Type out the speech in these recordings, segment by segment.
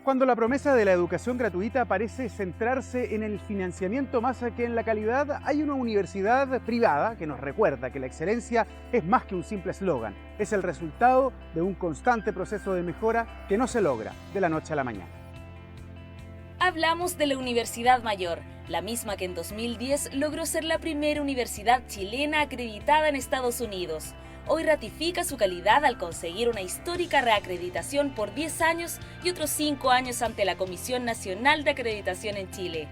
Cuando la promesa de la educación gratuita parece centrarse en el financiamiento más que en la calidad, hay una universidad privada que nos recuerda que la excelencia es más que un simple eslogan, es el resultado de un constante proceso de mejora que no se logra de la noche a la mañana. Hablamos de la Universidad Mayor, la misma que en 2010 logró ser la primera universidad chilena acreditada en Estados Unidos. Hoy ratifica su calidad al conseguir una histórica reacreditación por 10 años y otros 5 años ante la Comisión Nacional de Acreditación en Chile.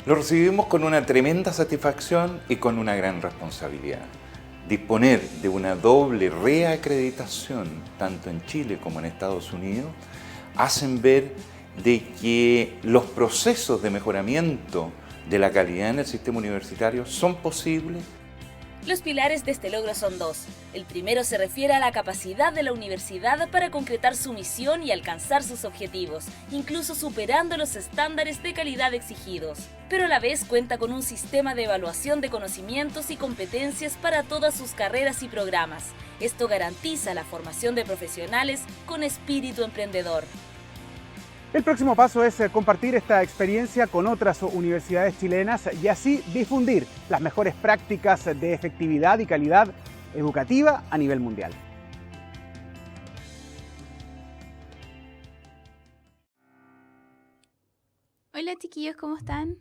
Lo recibimos con una tremenda satisfacción y con una gran responsabilidad. Disponer de una doble reacreditación, tanto en Chile como en Estados Unidos, hacen ver de que los procesos de mejoramiento de la calidad en el sistema universitario son posibles. Los pilares de este logro son dos. El primero se refiere a la capacidad de la universidad para concretar su misión y alcanzar sus objetivos, incluso superando los estándares de calidad exigidos. Pero a la vez cuenta con un sistema de evaluación de conocimientos y competencias para todas sus carreras y programas. Esto garantiza la formación de profesionales con espíritu emprendedor. El próximo paso es compartir esta experiencia con otras universidades chilenas y así difundir las mejores prácticas de efectividad y calidad educativa a nivel mundial. Hola chiquillos, ¿cómo están?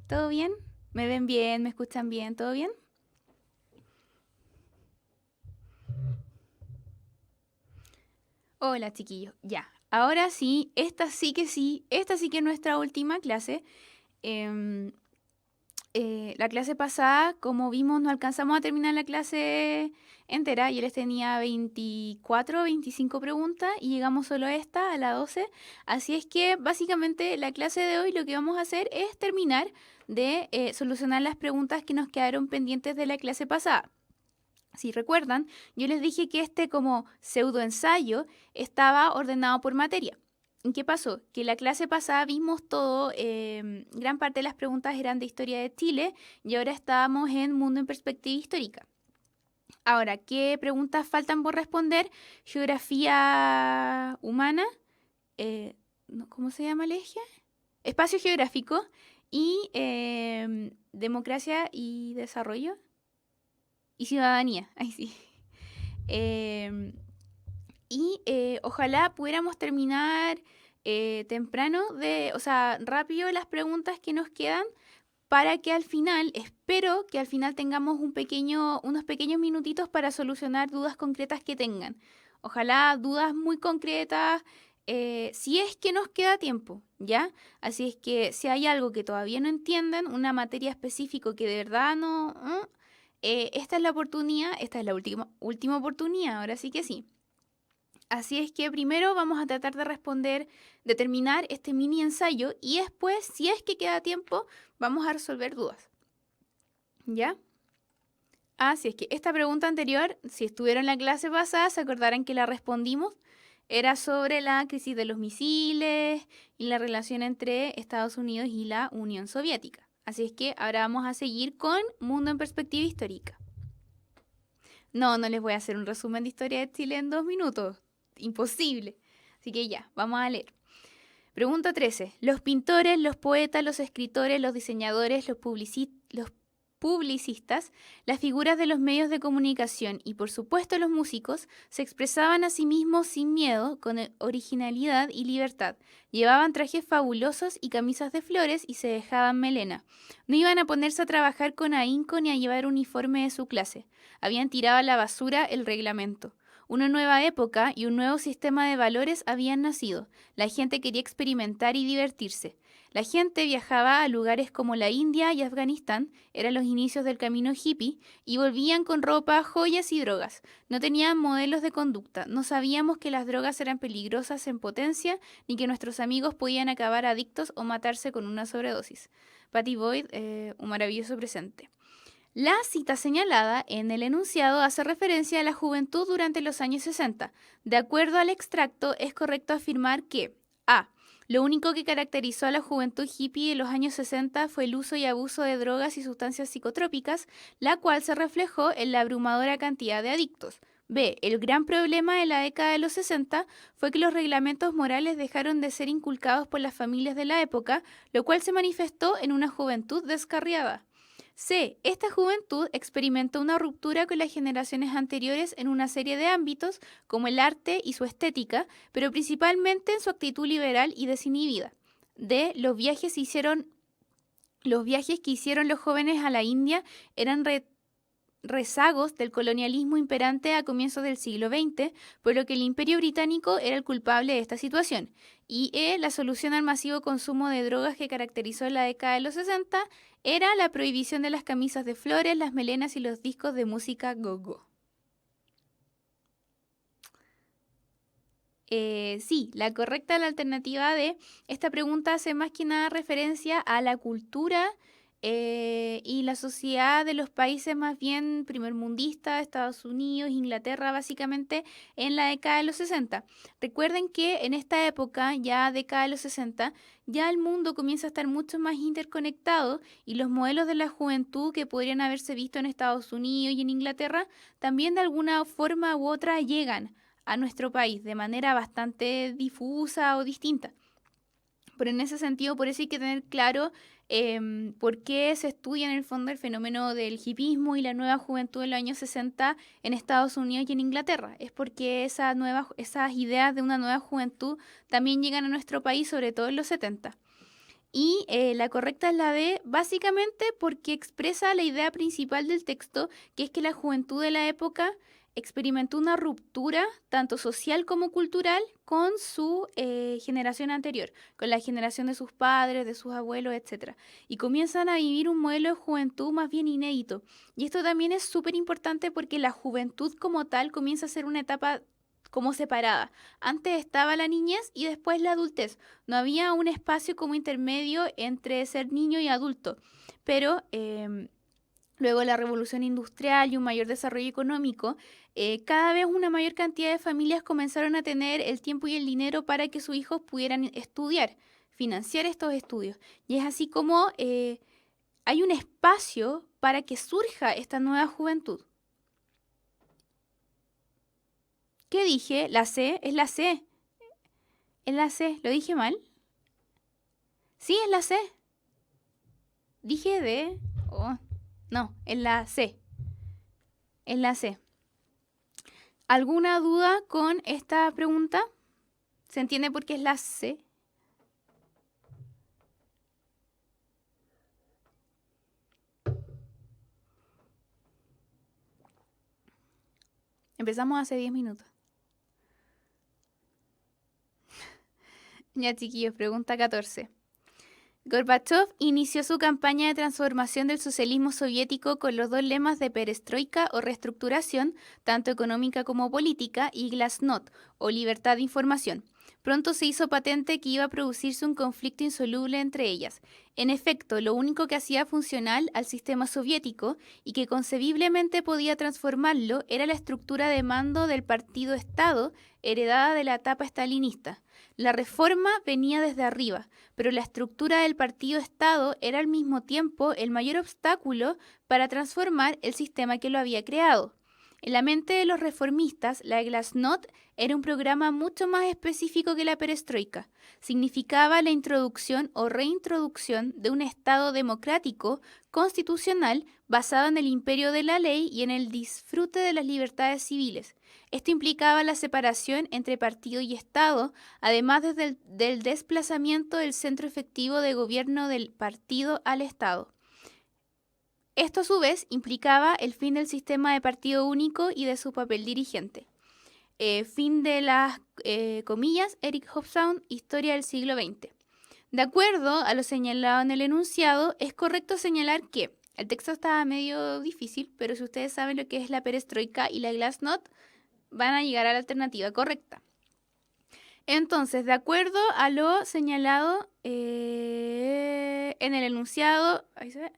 ¿Todo bien? ¿Me ven bien? ¿Me escuchan bien? ¿Todo bien? Hola chiquillos, ya. Ahora sí, esta sí que es nuestra última clase. La clase pasada, como vimos, no alcanzamos a terminar la clase entera. Yo les tenía 24, 25 preguntas y llegamos solo a esta, a la 12. Así es que básicamente la clase de hoy lo que vamos a hacer es terminar de solucionar las preguntas que nos quedaron pendientes de la clase pasada. Si recuerdan, yo les dije que este como pseudoensayo estaba ordenado por materia. ¿Y qué pasó? Que la clase pasada vimos todo, gran parte de las preguntas eran de historia de Chile y ahora estábamos en Mundo en Perspectiva Histórica. Ahora, ¿qué preguntas faltan por responder? Geografía humana, ¿cómo se llama el eje? Espacio geográfico y democracia y desarrollo. Y ciudadanía, ahí sí. Ojalá pudiéramos terminar temprano, rápido las preguntas que nos quedan para que al final, espero que al final tengamos unos pequeños minutitos para solucionar dudas concretas que tengan. Ojalá dudas muy concretas, si es que nos queda tiempo, ¿ya? Así es que si hay algo que todavía no entienden, una materia específica que de verdad no... esta es la oportunidad, esta es la última oportunidad, ahora sí que sí. Así es que primero vamos a tratar de terminar este mini ensayo y después, si es que queda tiempo, vamos a resolver dudas. ¿Ya? Así es que esta pregunta anterior, si estuvieron en la clase pasada, se acordarán que la respondimos. Era sobre la crisis de los misiles y la relación entre Estados Unidos y la Unión Soviética. Así es que ahora vamos a seguir con Mundo en Perspectiva Histórica. No les voy a hacer un resumen de historia de Chile en 2 minutos. Imposible. Así que ya, vamos a leer. Pregunta 13. Los pintores, los poetas, los escritores, los diseñadores, los publicistas, las figuras de los medios de comunicación y por supuesto los músicos se expresaban a sí mismos sin miedo, con originalidad y libertad. Llevaban trajes fabulosos y camisas de flores y se dejaban melena. No iban a ponerse a trabajar con ahínco ni a llevar uniforme de su clase. Habían tirado a la basura el reglamento. Una nueva época y un nuevo sistema de valores habían nacido. La gente quería experimentar y divertirse. La gente viajaba a lugares como la India y Afganistán, eran los inicios del camino hippie, y volvían con ropa, joyas y drogas. No tenían modelos de conducta, no sabíamos que las drogas eran peligrosas en potencia, ni que nuestros amigos podían acabar adictos o matarse con una sobredosis. Patty Boyd, un maravilloso presente. La cita señalada en el enunciado hace referencia a la juventud durante los años 60. De acuerdo al extracto, es correcto afirmar que a. Lo único que caracterizó a la juventud hippie de los años 60 fue el uso y abuso de drogas y sustancias psicotrópicas, la cual se reflejó en la abrumadora cantidad de adictos. B. El gran problema de la década de los 60 fue que los reglamentos morales dejaron de ser inculcados por las familias de la época, lo cual se manifestó en una juventud descarriada. C. Esta juventud experimentó una ruptura con las generaciones anteriores en una serie de ámbitos, como el arte y su estética, pero principalmente en su actitud liberal y desinhibida. D. Los viajes que hicieron los jóvenes a la India eran rezagos del colonialismo imperante a comienzos del siglo XX, por lo que el Imperio Británico era el culpable de esta situación. Y E, la solución al masivo consumo de drogas que caracterizó la década de los 60 era la prohibición de las camisas de flores, las melenas y los discos de música go-go. Sí, la correcta, la alternativa D. Esta pregunta hace más que nada referencia a la cultura y la sociedad de los países más bien primermundistas, Estados Unidos, Inglaterra, básicamente en la década de los 60. Recuerden que en esta época, ya década de los 60, ya el mundo comienza a estar mucho más interconectado y los modelos de la juventud que podrían haberse visto en Estados Unidos y en Inglaterra también de alguna forma u otra llegan a nuestro país de manera bastante difusa o distinta. Pero en ese sentido, por eso hay que tener claro por qué se estudia en el fondo el fenómeno del hipismo y la nueva juventud de los años 60 en Estados Unidos y en Inglaterra. Es porque esas ideas de una nueva juventud también llegan a nuestro país, sobre todo en los 70. Y la correcta es la D, básicamente porque expresa la idea principal del texto, que es que la juventud de la época experimentó una ruptura, tanto social como cultural, con su generación anterior, con la generación de sus padres, de sus abuelos, etc. Y comienzan a vivir un modelo de juventud más bien inédito. Y esto también es súper importante porque la juventud como tal comienza a ser una etapa como separada. Antes estaba la niñez y después la adultez. No había un espacio como intermedio entre ser niño y adulto. Pero luego la revolución industrial y un mayor desarrollo económico, cada vez una mayor cantidad de familias comenzaron a tener el tiempo y el dinero para que sus hijos pudieran estudiar, financiar estos estudios. Y es así como hay un espacio para que surja esta nueva juventud. ¿Qué dije? La C, es la C. Es la C, ¿lo dije mal? Sí, es la C. Dije D. Oh, no, es la C. Es la C. ¿Alguna duda con esta pregunta? ¿Se entiende por qué es la C? Empezamos hace 10 minutos. Ya, chiquillos, pregunta 14. Gorbachev inició su campaña de transformación del socialismo soviético con los dos lemas de perestroika o reestructuración, tanto económica como política, y glasnost o libertad de información. Pronto se hizo patente que iba a producirse un conflicto insoluble entre ellas. En efecto, lo único que hacía funcional al sistema soviético y que concebiblemente podía transformarlo era la estructura de mando del partido-estado heredada de la etapa estalinista. La reforma venía desde arriba, pero la estructura del partido-estado era al mismo tiempo el mayor obstáculo para transformar el sistema que lo había creado. En la mente de los reformistas, la glasnost era un programa mucho más específico que la perestroika. Significaba la introducción o reintroducción de un Estado democrático constitucional basado en el imperio de la ley y en el disfrute de las libertades civiles. Esto implicaba la separación entre partido y Estado, además del desplazamiento del centro efectivo de gobierno del partido al Estado. Esto a su vez implicaba el fin del sistema de partido único y de su papel dirigente. Fin de las comillas, Eric Hobsbawm, Historia del siglo XX. De acuerdo a lo señalado en el enunciado, es correcto señalar que el texto estaba medio difícil, pero si ustedes saben lo que es la perestroika y la glasnost, van a llegar a la alternativa correcta. Entonces, de acuerdo a lo señalado en el enunciado, ahí se ve,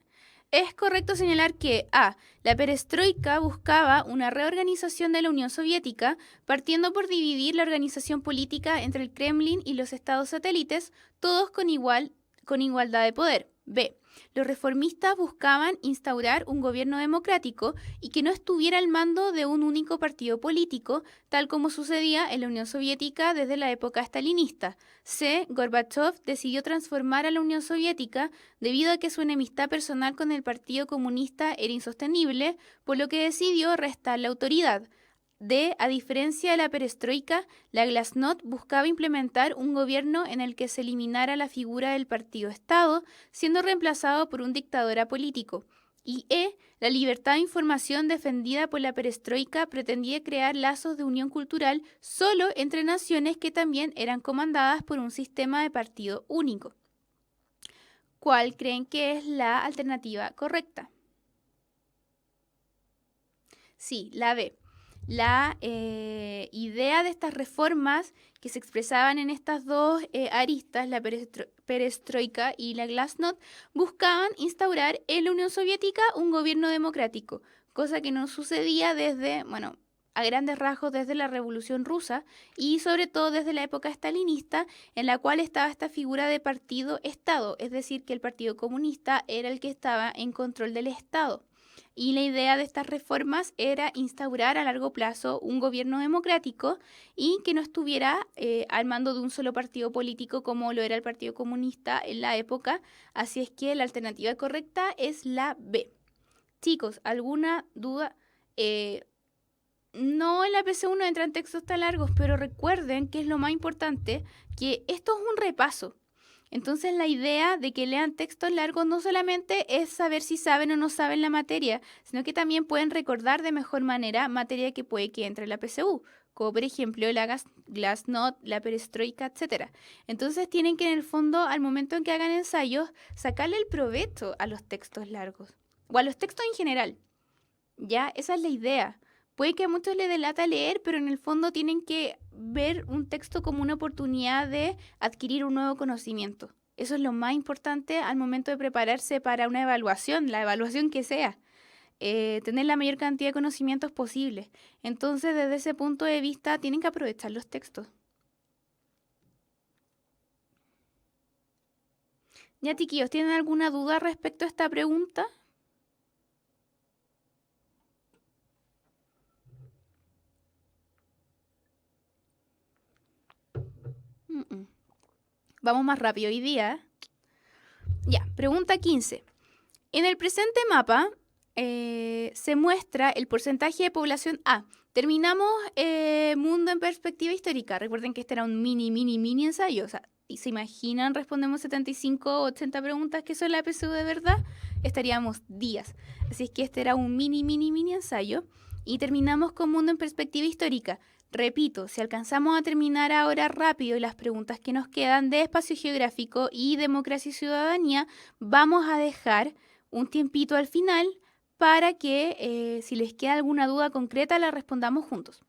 es correcto señalar que A. La perestroika buscaba una reorganización de la Unión Soviética, partiendo por dividir la organización política entre el Kremlin y los estados satélites, todos con igualdad de poder. B. Los reformistas buscaban instaurar un gobierno democrático y que no estuviera al mando de un único partido político, tal como sucedía en la Unión Soviética desde la época stalinista. Gorbachev decidió transformar a la Unión Soviética debido a que su enemistad personal con el Partido Comunista era insostenible, por lo que decidió restar la autoridad. A diferencia de la perestroika, la glasnost buscaba implementar un gobierno en el que se eliminara la figura del partido-estado, siendo reemplazado por un dictador apolítico. La libertad de información defendida por la perestroika pretendía crear lazos de unión cultural solo entre naciones que también eran comandadas por un sistema de partido único. ¿Cuál creen que es la alternativa correcta? Sí, la B. La idea de estas reformas que se expresaban en estas dos aristas, la perestroika y la glasnost, buscaban instaurar en la Unión Soviética un gobierno democrático, cosa que no sucedía a grandes rasgos desde la Revolución Rusa y sobre todo desde la época stalinista, en la cual estaba esta figura de partido-estado, es decir, que el Partido Comunista era el que estaba en control del Estado. Y la idea de estas reformas era instaurar a largo plazo un gobierno democrático y que no estuviera al mando de un solo partido político como lo era el Partido Comunista en la época. Así es que la alternativa correcta es la B. Chicos, ¿alguna duda? No, en la PC1 entran textos tan largos, pero recuerden que es lo más importante, que esto es un repaso. Entonces la idea de que lean textos largos no solamente es saber si saben o no saben la materia, sino que también pueden recordar de mejor manera materia que puede que entre en la PSU, como por ejemplo la glasnost, la perestroika, etc. Entonces tienen que en el fondo, al momento en que hagan ensayos, sacarle el provecho a los textos largos, o a los textos en general. Ya, esa es la idea. Puede que a muchos les delata leer, pero en el fondo tienen que ver un texto como una oportunidad de adquirir un nuevo conocimiento. Eso es lo más importante al momento de prepararse para una evaluación, la evaluación que sea. Tener la mayor cantidad de conocimientos posibles. Entonces, desde ese punto de vista, tienen que aprovechar los textos. Ya, chiquillos, ¿tienen alguna duda respecto a esta pregunta? Vamos más rápido hoy día. Ya, pregunta 15. En el presente mapa se muestra el porcentaje de población A. Terminamos mundo en perspectiva histórica. Recuerden que este era un mini ensayo. O sea, y se imaginan, respondemos 75 o 80 preguntas que son la PSU de verdad, estaríamos días. Así es que este era un mini ensayo. Y terminamos con mundo en perspectiva histórica. Repito, si alcanzamos a terminar ahora rápido las preguntas que nos quedan de espacio geográfico y democracia y ciudadanía, vamos a dejar un tiempito al final para que si les queda alguna duda concreta la respondamos juntos.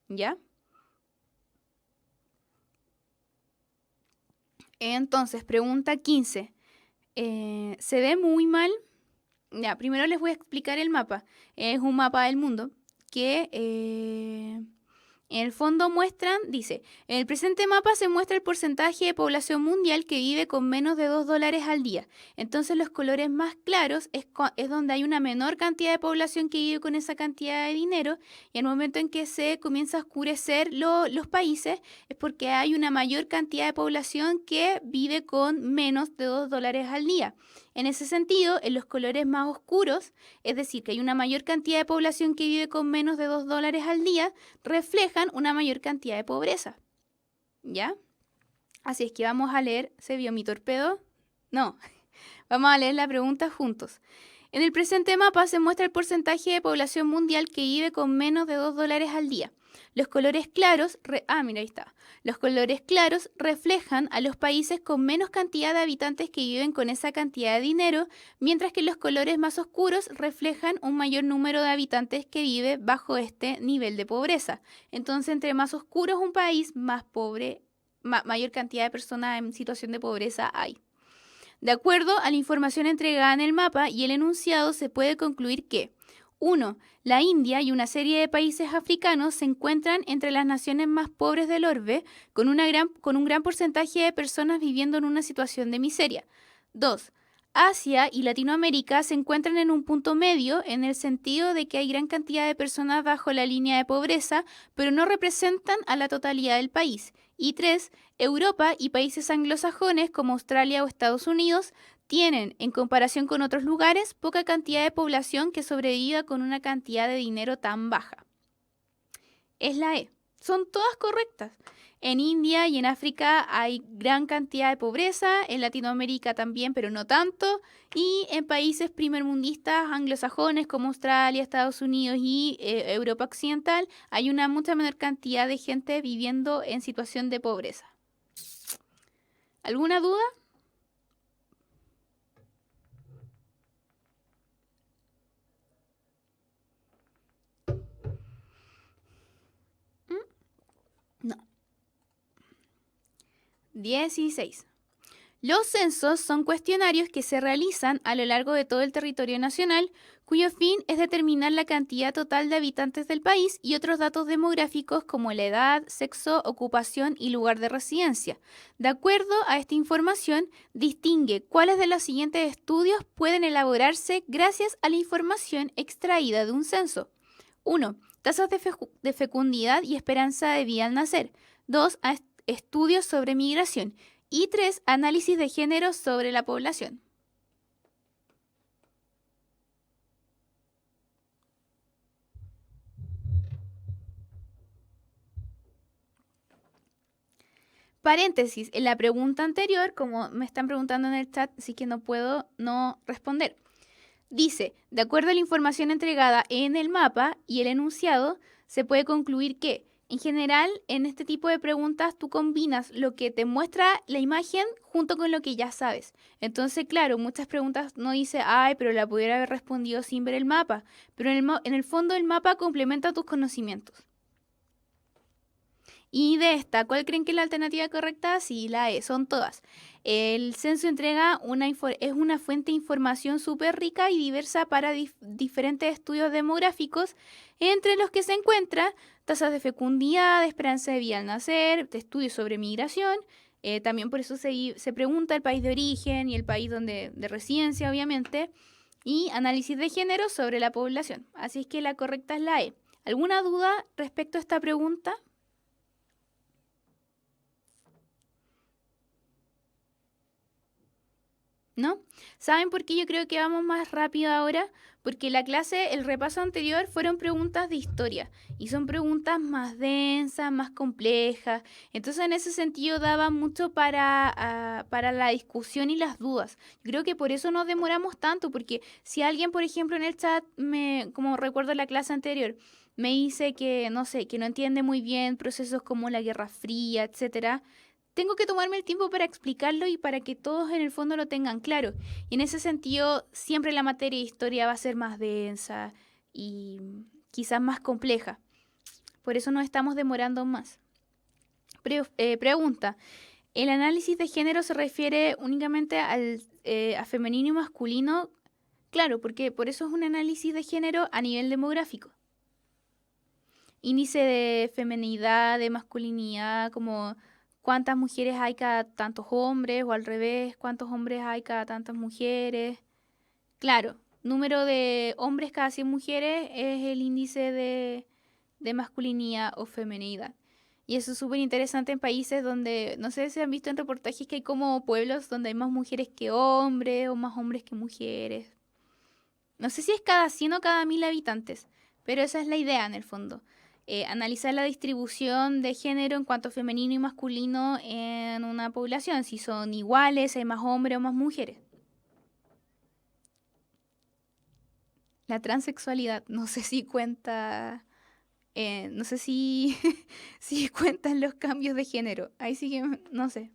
¿Ya? Entonces, pregunta 15. ¿Se ve muy mal? Ya, primero les voy a explicar el mapa. Es un mapa del mundo que en el fondo dice, en el presente mapa se muestra el porcentaje de población mundial que vive con menos de $2 al día. Entonces los colores más claros es donde hay una menor cantidad de población que vive con esa cantidad de dinero, y al momento en que se comienza a oscurecer los países es porque hay una mayor cantidad de población que vive con menos de $2 al día. En ese sentido, en los colores más oscuros, es decir, que hay una mayor cantidad de población que vive con menos de $2 al día, reflejan una mayor cantidad de pobreza. ¿Ya? Así es que vamos a leer, ¿se vio mi torpedo? No, vamos a leer la pregunta juntos. En el presente mapa se muestra el porcentaje de población mundial que vive con menos de $2 al día. Los colores claros, mira, ahí está. Los colores claros reflejan a los países con menos cantidad de habitantes que viven con esa cantidad de dinero, mientras que los colores más oscuros reflejan un mayor número de habitantes que vive bajo este nivel de pobreza. Entonces, entre más oscuro es un país, más pobre, mayor cantidad de personas en situación de pobreza hay. De acuerdo a la información entregada en el mapa y el enunciado, se puede concluir que 1. La India y una serie de países africanos se encuentran entre las naciones más pobres del orbe, con un gran porcentaje de personas viviendo en una situación de miseria. 2. Asia y Latinoamérica se encuentran en un punto medio en el sentido de que hay gran cantidad de personas bajo la línea de pobreza, pero no representan a la totalidad del país. Y 3, Europa y países anglosajones como Australia o Estados Unidos tienen, en comparación con otros lugares, poca cantidad de población que sobreviva con una cantidad de dinero tan baja. Es la E. Son todas correctas. En India y en África hay gran cantidad de pobreza, en Latinoamérica también, pero no tanto, y en países primermundistas anglosajones como Australia, Estados Unidos y Europa Occidental hay una mucha menor cantidad de gente viviendo en situación de pobreza. ¿Alguna duda? No. 16. Los censos son cuestionarios que se realizan a lo largo de todo el territorio nacional, cuyo fin es determinar la cantidad total de habitantes del país y otros datos demográficos como la edad, sexo, ocupación y lugar de residencia. De acuerdo a esta información, distingue cuáles de los siguientes estudios pueden elaborarse gracias a la información extraída de un censo. 1. Tasas de fecundidad y esperanza de vida al nacer. 2. Estudios sobre migración. Y 3. Análisis de género sobre la población. Paréntesis, en la pregunta anterior, como me están preguntando en el chat, así que no puedo no responder. Dice, de acuerdo a la información entregada en el mapa y el enunciado, se puede concluir que, en general, en este tipo de preguntas tú combinas lo que te muestra la imagen junto con lo que ya sabes. Entonces, claro, muchas preguntas no dice, ay, pero la pudiera haber respondido sin ver el mapa. Pero en el fondo el mapa complementa tus conocimientos. Y de esta, ¿cuál creen que es la alternativa correcta? Sí, la E, son todas. El censo entrega es una fuente de información súper rica y diversa para diferentes estudios demográficos, entre los que se encuentran tasas de fecundidad, de esperanza de vida al nacer, de estudios sobre migración. También por eso se pregunta el país de origen y el país de residencia, obviamente, y análisis de género sobre la población. Así es que la correcta es la E. ¿Alguna duda respecto a esta pregunta? ¿No? ¿Saben por qué yo creo que vamos más rápido ahora? Porque la clase, el repaso anterior fueron preguntas de historia y son preguntas más densas, más complejas. Entonces en ese sentido daba mucho para la discusión y las dudas. Yo creo que por eso nos demoramos tanto, porque si alguien, por ejemplo, en el chat, como recuerdo la clase anterior, me dice que, no sé, que no entiende muy bien procesos como la Guerra Fría, etcétera, tengo que tomarme el tiempo para explicarlo y para que todos en el fondo lo tengan claro. Y en ese sentido, siempre la materia de historia va a ser más densa y quizás más compleja. Por eso nos estamos demorando más. Pregunta. ¿El análisis de género se refiere únicamente a femenino y masculino? Claro, porque por eso es un análisis de género a nivel demográfico. Índice de femenidad, de masculinidad, como cuántas mujeres hay cada tantos hombres, o al revés, cuántos hombres hay cada tantas mujeres. Claro, número de hombres cada 100 mujeres es el índice de masculinidad o femenidad. Y eso es súper interesante en países donde, no sé si han visto en reportajes que hay como pueblos donde hay más mujeres que hombres o más hombres que mujeres. No sé si es cada 100 o cada 1000 habitantes, pero esa es la idea en el fondo. Analizar la distribución de género en cuanto a femenino y masculino en una población, si son iguales, hay más hombres o más mujeres. La transexualidad, no sé si cuenta, no sé si, si cuentan los cambios de género. Ahí sí que no sé.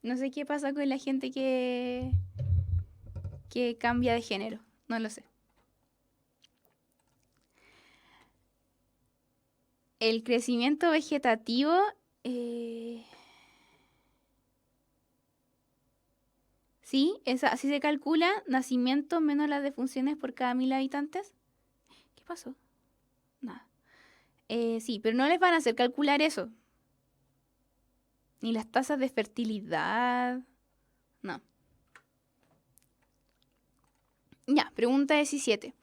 No sé qué pasa con la gente que cambia de género. No lo sé. El crecimiento vegetativo sí, así se calcula, nacimiento menos las defunciones por cada 1000 habitantes. ¿Qué pasó? Nada. Sí, pero no les van a hacer calcular eso. Ni las tasas de fertilidad. No. Ya, pregunta 17.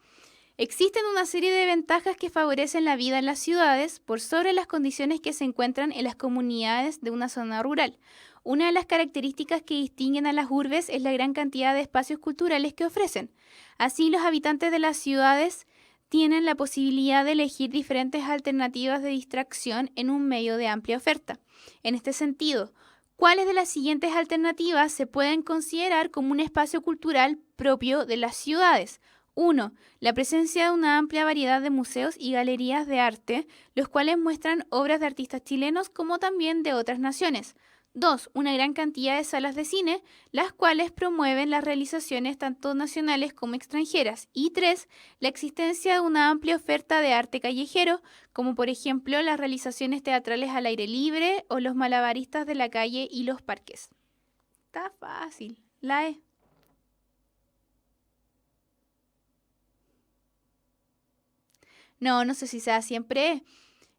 Existen una serie de ventajas que favorecen la vida en las ciudades por sobre las condiciones que se encuentran en las comunidades de una zona rural. Una de las características que distinguen a las urbes es la gran cantidad de espacios culturales que ofrecen. Así, los habitantes de las ciudades tienen la posibilidad de elegir diferentes alternativas de distracción en un medio de amplia oferta. En este sentido, ¿cuáles de las siguientes alternativas se pueden considerar como un espacio cultural propio de las ciudades? 1. La presencia de una amplia variedad de museos y galerías de arte, los cuales muestran obras de artistas chilenos como también de otras naciones. 2. Una gran cantidad de salas de cine, las cuales promueven las realizaciones tanto nacionales como extranjeras. Y 3. La existencia de una amplia oferta de arte callejero, como por ejemplo las realizaciones teatrales al aire libre o los malabaristas de la calle y los parques. Está fácil. La E. No sé si sea siempre E.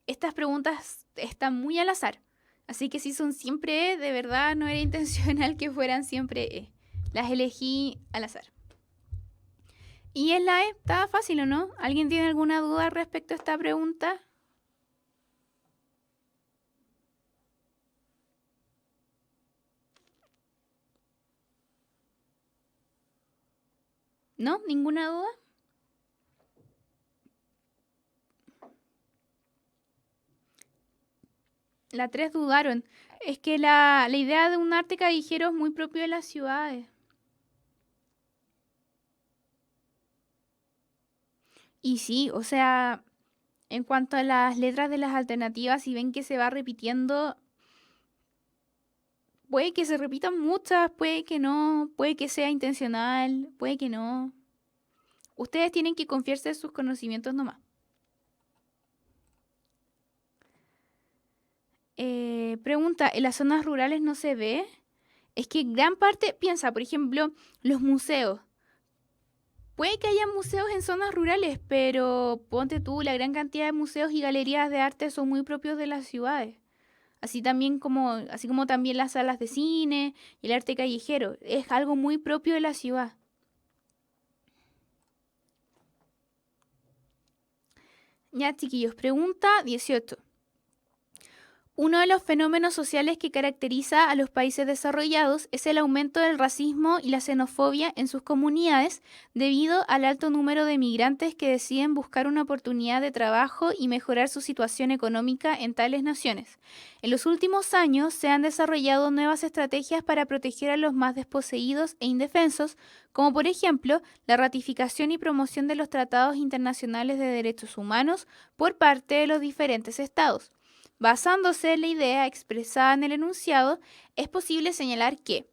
Estas preguntas están muy al azar. Así que si son siempre E, de verdad no era intencional que fueran siempre E. Las elegí al azar. Y en la E, estaba fácil, ¿o no? ¿Alguien tiene alguna duda respecto a esta pregunta? ¿No? ¿Ninguna duda? La 3 dudaron. Es que la idea de un arte callejero es muy propio de las ciudades. Y sí, o sea, en cuanto a las letras de las alternativas, si ven que se va repitiendo, puede que se repitan muchas, puede que no, puede que sea intencional, puede que no. Ustedes tienen que confiarse en sus conocimientos nomás. Pregunta, ¿en las zonas rurales no se ve? Es que gran parte, piensa, por ejemplo, los museos. Puede que haya museos en zonas rurales, pero ponte tú, la gran cantidad de museos y galerías de arte son muy propios de las ciudades. Así como también las salas de cine y el arte callejero. Es algo muy propio de la ciudad. Ya, chiquillos, pregunta 18. Uno de los fenómenos sociales que caracteriza a los países desarrollados es el aumento del racismo y la xenofobia en sus comunidades debido al alto número de migrantes que deciden buscar una oportunidad de trabajo y mejorar su situación económica en tales naciones. En los últimos años se han desarrollado nuevas estrategias para proteger a los más desposeídos e indefensos, como por ejemplo la ratificación y promoción de los tratados internacionales de derechos humanos por parte de los diferentes estados. Basándose en la idea expresada en el enunciado, es posible señalar que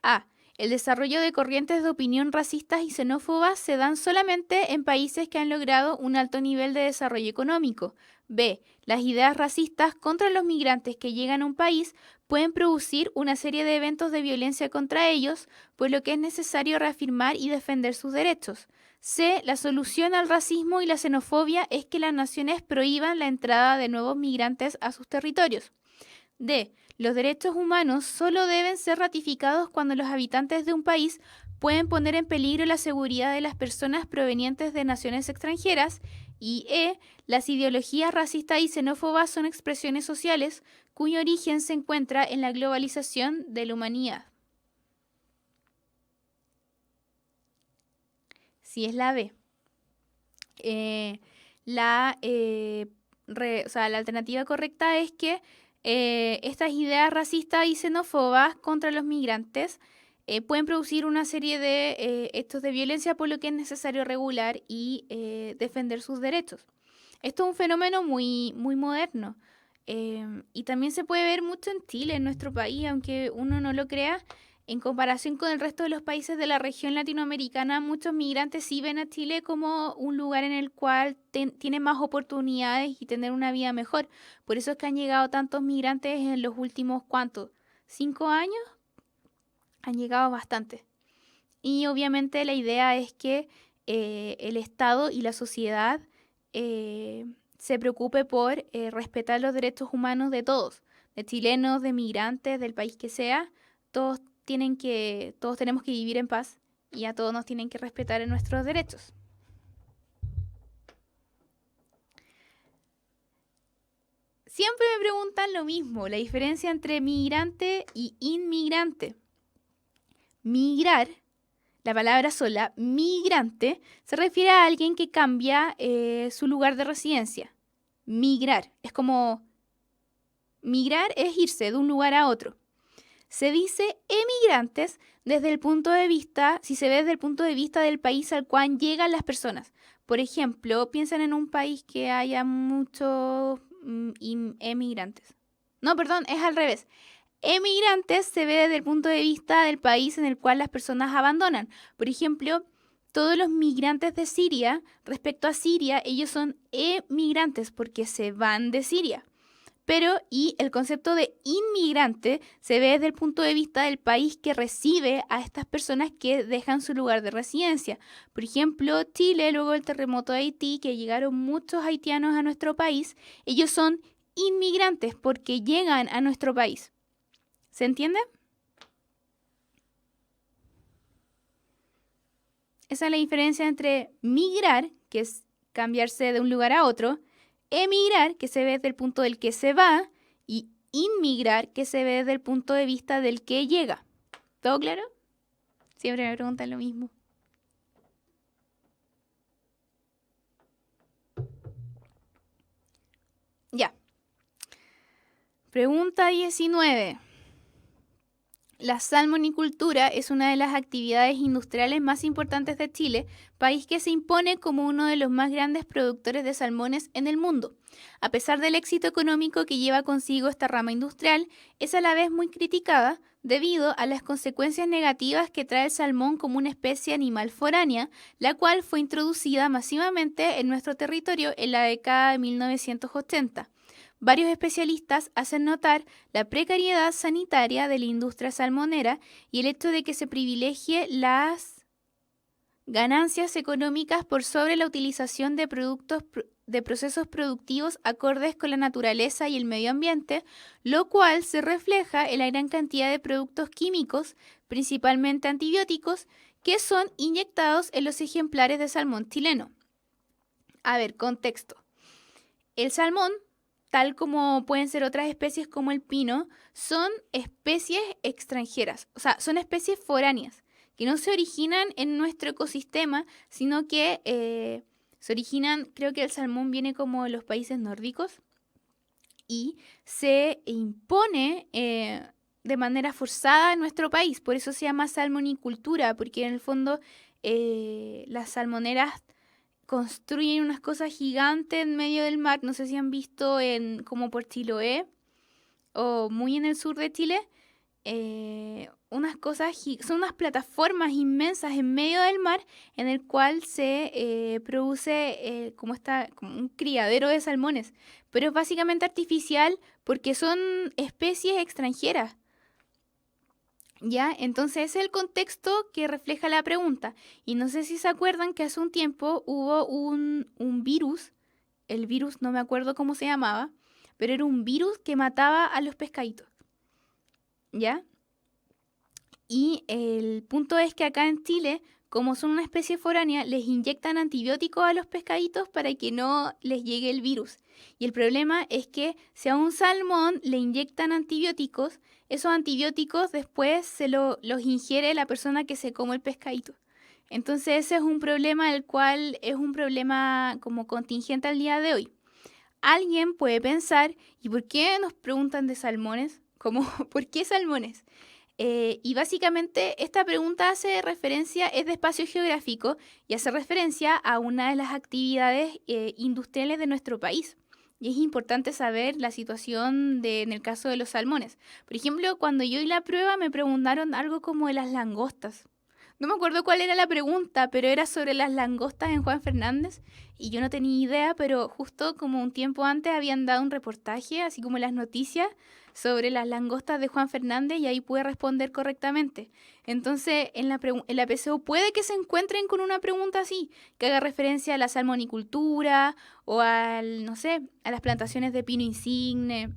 a. El desarrollo de corrientes de opinión racistas y xenófobas se dan solamente en países que han logrado un alto nivel de desarrollo económico. B. Las ideas racistas contra los migrantes que llegan a un país pueden producir una serie de eventos de violencia contra ellos, por lo que es necesario reafirmar y defender sus derechos. C. La solución al racismo y la xenofobia es que las naciones prohíban la entrada de nuevos migrantes a sus territorios. D. Los derechos humanos solo deben ser ratificados cuando los habitantes de un país pueden poner en peligro la seguridad de las personas provenientes de naciones extranjeras. Y E. Las ideologías racistas y xenófobas son expresiones sociales cuyo origen se encuentra en la globalización de la humanidad. Si es la B. La alternativa correcta es que estas ideas racistas y xenófobas contra los migrantes pueden producir una serie de hechos de violencia, por lo que es necesario regular y defender sus derechos. Esto es un fenómeno muy, muy moderno y también se puede ver mucho en Chile, en nuestro país, aunque uno no lo crea. En comparación con el resto de los países de la región latinoamericana, muchos migrantes sí ven a Chile como un lugar en el cual tienen más oportunidades y tener una vida mejor. Por eso es que han llegado tantos migrantes en los últimos, ¿cuántos? ¿5 años? Han llegado bastantes. Y obviamente la idea es que el Estado y la sociedad se preocupe por respetar los derechos humanos de todos, de chilenos, de migrantes, del país que sea. Todos tenemos que vivir en paz y a todos nos tienen que respetar en nuestros derechos. Siempre me preguntan lo mismo, la diferencia entre migrante y inmigrante. Migrar, la palabra sola, migrante, se refiere a alguien que cambia su lugar de residencia. Migrar, es como... Migrar es irse de un lugar a otro. Se dice emigrantes desde el punto de vista, si se ve desde el punto de vista del país al cual llegan las personas. Por ejemplo, piensan en un país que haya muchos emigrantes. No, perdón, es al revés. Emigrantes se ve desde el punto de vista del país en el cual las personas abandonan. Por ejemplo, todos los migrantes de Siria, respecto a Siria, ellos son emigrantes porque se van de Siria. Pero, y el concepto de inmigrante se ve desde el punto de vista del país que recibe a estas personas que dejan su lugar de residencia. Por ejemplo, Chile, luego del terremoto de Haití, que llegaron muchos haitianos a nuestro país, ellos son inmigrantes porque llegan a nuestro país. ¿Se entiende? Esa es la diferencia entre migrar, que es cambiarse de un lugar a otro, emigrar, que se ve desde el punto del que se va, y inmigrar, que se ve desde el punto de vista del que llega. ¿Todo claro? Siempre me preguntan lo mismo. Ya. Pregunta 19. La salmonicultura es una de las actividades industriales más importantes de Chile, país que se impone como uno de los más grandes productores de salmones en el mundo. A pesar del éxito económico que lleva consigo esta rama industrial, es a la vez muy criticada debido a las consecuencias negativas que trae el salmón como una especie animal foránea, la cual fue introducida masivamente en nuestro territorio en la década de 1980. Varios especialistas hacen notar la precariedad sanitaria de la industria salmonera y el hecho de que se privilegie las ganancias económicas por sobre la utilización de procesos productivos acordes con la naturaleza y el medio ambiente, lo cual se refleja en la gran cantidad de productos químicos, principalmente antibióticos, que son inyectados en los ejemplares de salmón chileno. A ver, contexto. El salmón, tal como pueden ser otras especies como el pino, son especies extranjeras, o sea, son especies foráneas, que no se originan en nuestro ecosistema, sino que se originan, creo que el salmón viene como de los países nórdicos, y se impone de manera forzada en nuestro país, por eso se llama salmonicultura, porque en el fondo las salmoneras construyen unas cosas gigantes en medio del mar. No sé si han visto como por Chiloé o muy en el sur de Chile, unas cosas, son unas plataformas inmensas en medio del mar en el cual se produce como un criadero de salmones, pero es básicamente artificial porque son especies extranjeras. ¿Ya? Entonces ese es el contexto que refleja la pregunta. Y no sé si se acuerdan que hace un tiempo hubo un virus, el virus no me acuerdo cómo se llamaba, pero era un virus que mataba a los pescaditos. ¿Ya? Y el punto es que acá en Chile, como son una especie foránea, les inyectan antibióticos a los pescaditos para que no les llegue el virus. Y el problema es que si a un salmón le inyectan antibióticos, esos antibióticos después los ingiere la persona que se come el pescadito. Entonces ese es un problema, el cual es un problema como contingente al día de hoy. Alguien puede pensar, ¿y por qué nos preguntan de salmones? ¿Por qué salmones? Y básicamente esta pregunta es de espacio geográfico y hace referencia a una de las actividades industriales de nuestro país. Y es importante saber la situación en el caso de los salmones. Por ejemplo, cuando yo di la prueba me preguntaron algo como de las langostas. No me acuerdo cuál era la pregunta, pero era sobre las langostas en Juan Fernández y yo no tenía idea, pero justo como un tiempo antes habían dado un reportaje, así como las noticias, sobre las langostas de Juan Fernández y ahí pude responder correctamente. Entonces, en la PSU puede que se encuentren con una pregunta así, que haga referencia a la salmonicultura o a las plantaciones de pino insigne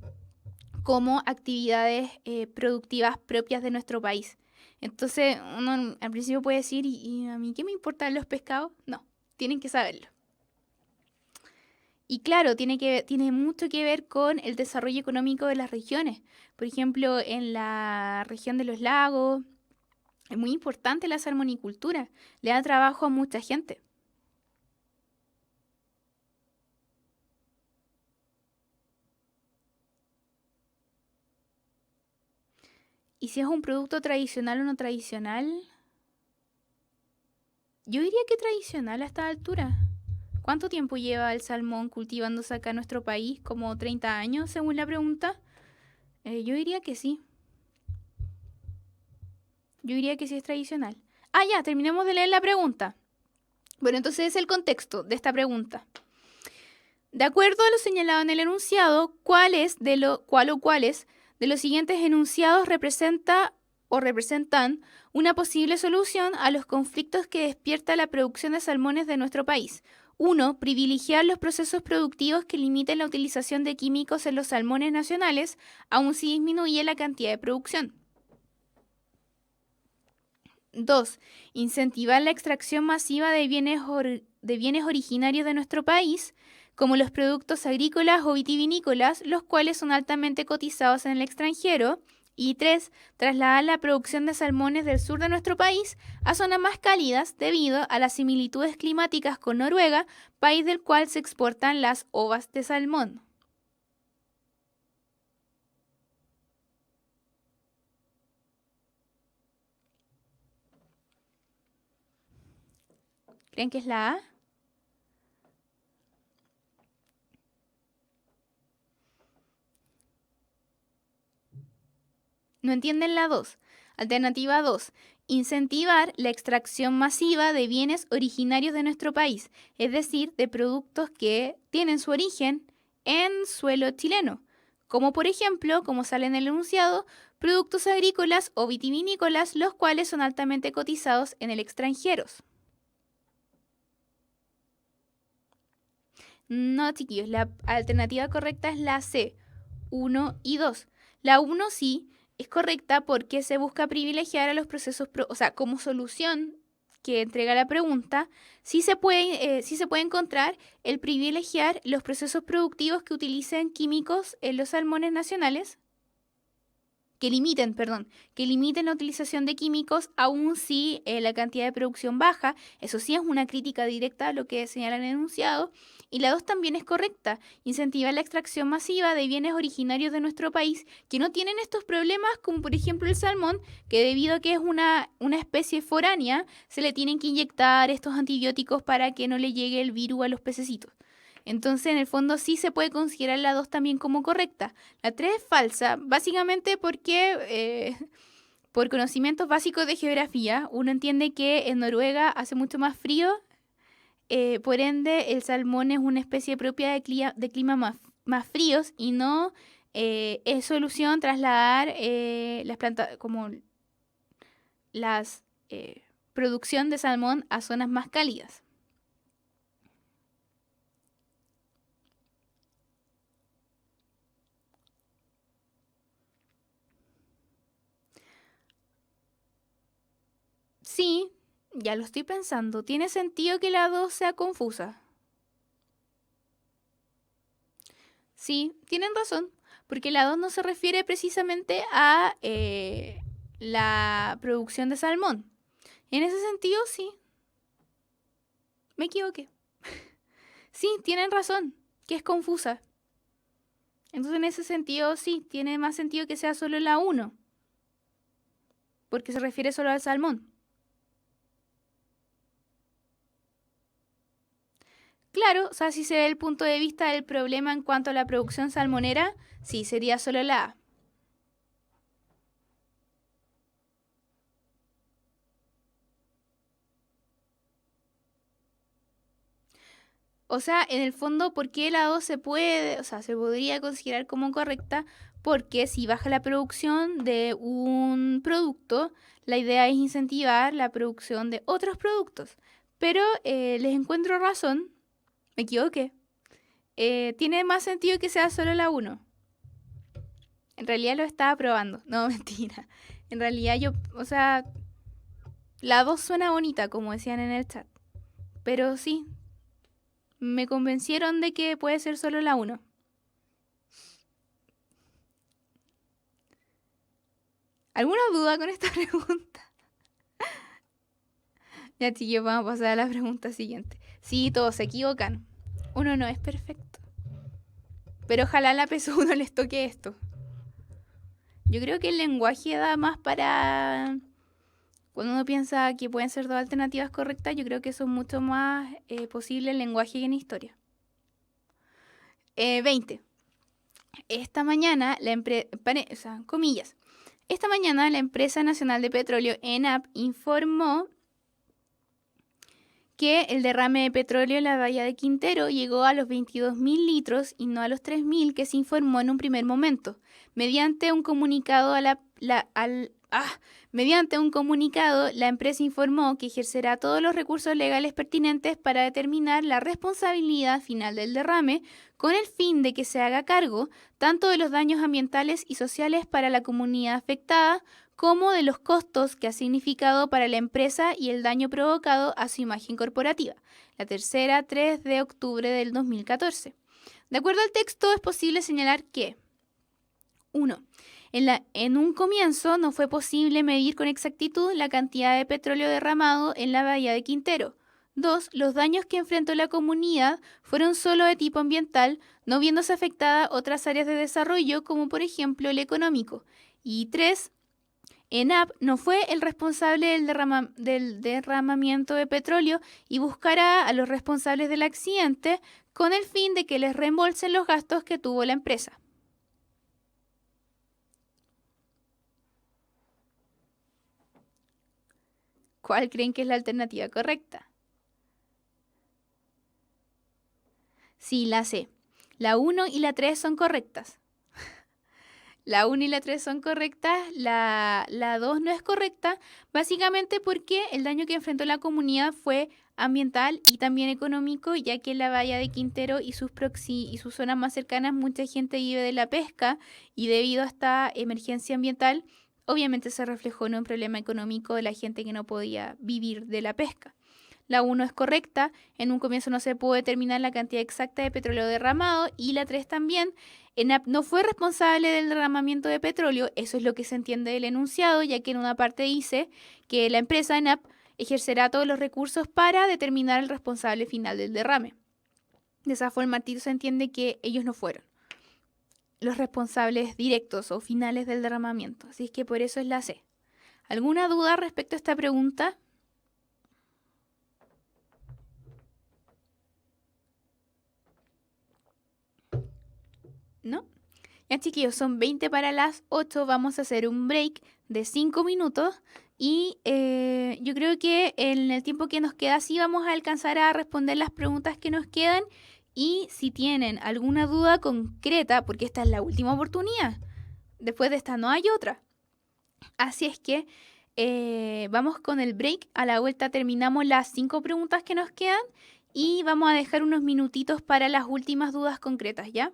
como actividades productivas propias de nuestro país. Entonces, uno al principio puede decir, ¿y a mí qué me importan los pescados? No, tienen que saberlo. Y claro, tiene mucho que ver con el desarrollo económico de las regiones. Por ejemplo, en la región de los lagos, es muy importante la salmonicultura. Le da trabajo a mucha gente. ¿Y si es un producto tradicional o no tradicional? Yo diría que tradicional a esta altura. ¿Cuánto tiempo lleva el salmón cultivándose acá en nuestro país? ¿Como 30 años, según la pregunta? Yo diría que sí. Yo diría que sí es tradicional. Ah, ya, terminemos de leer la pregunta. Bueno, entonces es el contexto de esta pregunta. De acuerdo a lo señalado en el enunciado, ¿cuáles de los siguientes enunciados representa o representan una posible solución a los conflictos que despierta la producción de salmones de nuestro país? 1. Privilegiar los procesos productivos que limiten la utilización de químicos en los salmones nacionales, aun si disminuye la cantidad de producción. 2. Incentivar la extracción masiva de bienes originarios de nuestro país, como los productos agrícolas o vitivinícolas, los cuales son altamente cotizados en el extranjero. Y 3. Trasladar la producción de salmones del sur de nuestro país a zonas más cálidas debido a las similitudes climáticas con Noruega, país del cual se exportan las ovas de salmón. ¿Creen que es la A? No entienden la 2. Alternativa 2. Incentivar la extracción masiva de bienes originarios de nuestro país, es decir, de productos que tienen su origen en suelo chileno, como por ejemplo, como sale en el enunciado, productos agrícolas o vitivinícolas, los cuales son altamente cotizados en el extranjero. No, chiquillos, la alternativa correcta es la C, 1 y 2. La 1 sí es correcta porque se busca privilegiar a los procesos, o sea, como solución que entrega la pregunta, sí se puede encontrar el privilegiar los procesos productivos que utilicen químicos en los salmones nacionales, que limiten la utilización de químicos, aun si la cantidad de producción baja. Eso sí es una crítica directa a lo que señala el enunciado. Y la 2 también es correcta, incentivar la extracción masiva de bienes originarios de nuestro país que no tienen estos problemas, como por ejemplo el salmón, que debido a que es una especie foránea, se le tienen que inyectar estos antibióticos para que no le llegue el virus a los pececitos. Entonces, en el fondo, sí se puede considerar la 2 también como correcta. La 3 es falsa, básicamente porque por conocimientos básicos de geografía, uno entiende que en Noruega hace mucho más frío, por ende, el salmón es una especie propia de clima más fríos y no es solución trasladar las plantas, como las producción de salmón a zonas más cálidas. Sí, ya lo estoy pensando. Tiene sentido que la 2 sea confusa. Sí, tienen razón, porque la 2 no se refiere precisamente a la producción de salmón. En ese sentido, sí. Me equivoqué. Sí, tienen razón, que es confusa. Entonces, en ese sentido, sí, tiene más sentido que sea solo la 1, porque se refiere solo al salmón. Claro, o sea, si se ve el punto de vista del problema en cuanto a la producción salmonera, sí, sería solo la A. O sea, en el fondo, ¿por qué la 2 se podría considerar como correcta? Porque si baja la producción de un producto, la idea es incentivar la producción de otros productos. Pero les encuentro razón, me equivoqué. Tiene más sentido que sea solo la 1. En realidad lo estaba probando. No, mentira. En realidad yo, o sea, la 2 suena bonita, como decían en el chat. Pero sí, me convencieron de que puede ser solo la 1. ¿Alguna duda con esta pregunta? Ya, chicos, vamos a pasar a la pregunta siguiente. Sí, todos se equivocan. Uno no es perfecto. Pero ojalá a la PS1 les toque esto. Yo creo que el lenguaje da más para... Cuando uno piensa que pueden ser dos alternativas correctas, yo creo que eso es mucho más posible en lenguaje que en historia. 20. Esta mañana la empresa... comillas. Esta mañana la empresa nacional de petróleo ENAP informó que el derrame de petróleo en la bahía de Quintero llegó a los 22.000 litros y no a los 3.000 que se informó en un primer momento. Mediante un comunicado, la empresa informó que ejercerá todos los recursos legales pertinentes para determinar la responsabilidad final del derrame, con el fin de que se haga cargo tanto de los daños ambientales y sociales para la comunidad afectada, como de los costos que ha significado para la empresa y el daño provocado a su imagen corporativa. La tercera, 3 de octubre del 2014. De acuerdo al texto, es posible señalar que 1. En un comienzo no fue posible medir con exactitud la cantidad de petróleo derramado en la bahía de Quintero. 2. Los daños que enfrentó la comunidad fueron solo de tipo ambiental, no viéndose afectadas otras áreas de desarrollo, como por ejemplo el económico. Y 3. ENAP no fue el responsable del derramamiento de petróleo y buscará a los responsables del accidente con el fin de que les reembolsen los gastos que tuvo la empresa. ¿Cuál creen que es la alternativa correcta? Sí, la C. La 1 y la 3 son correctas. La 1 y la 3 son correctas, la 2 no es correcta, básicamente porque el daño que enfrentó la comunidad fue ambiental y también económico, ya que en la bahía de Quintero y sus zonas más cercanas mucha gente vive de la pesca, y debido a esta emergencia ambiental, obviamente se reflejó en un problema económico de la gente que no podía vivir de la pesca. La 1 es correcta, en un comienzo no se pudo determinar la cantidad exacta de petróleo derramado, y la 3 también. ENAP no fue responsable del derramamiento de petróleo, eso es lo que se entiende del enunciado, ya que en una parte dice que la empresa ENAP ejercerá todos los recursos para determinar el responsable final del derrame. De esa forma, se entiende que ellos no fueron los responsables directos o finales del derramamiento, así es que por eso es la C. ¿Alguna duda respecto a esta pregunta? ¿No? Ya, chiquillos, son 20 para las 8. Vamos a hacer un break de 5 minutos. Y yo creo que en el tiempo que nos queda sí vamos a alcanzar a responder las preguntas que nos quedan. Y si tienen alguna duda concreta, porque esta es la última oportunidad, después de esta no hay otra. Así es que vamos con el break. A la vuelta terminamos las 5 preguntas que nos quedan y vamos a dejar unos minutitos para las últimas dudas concretas, ¿ya?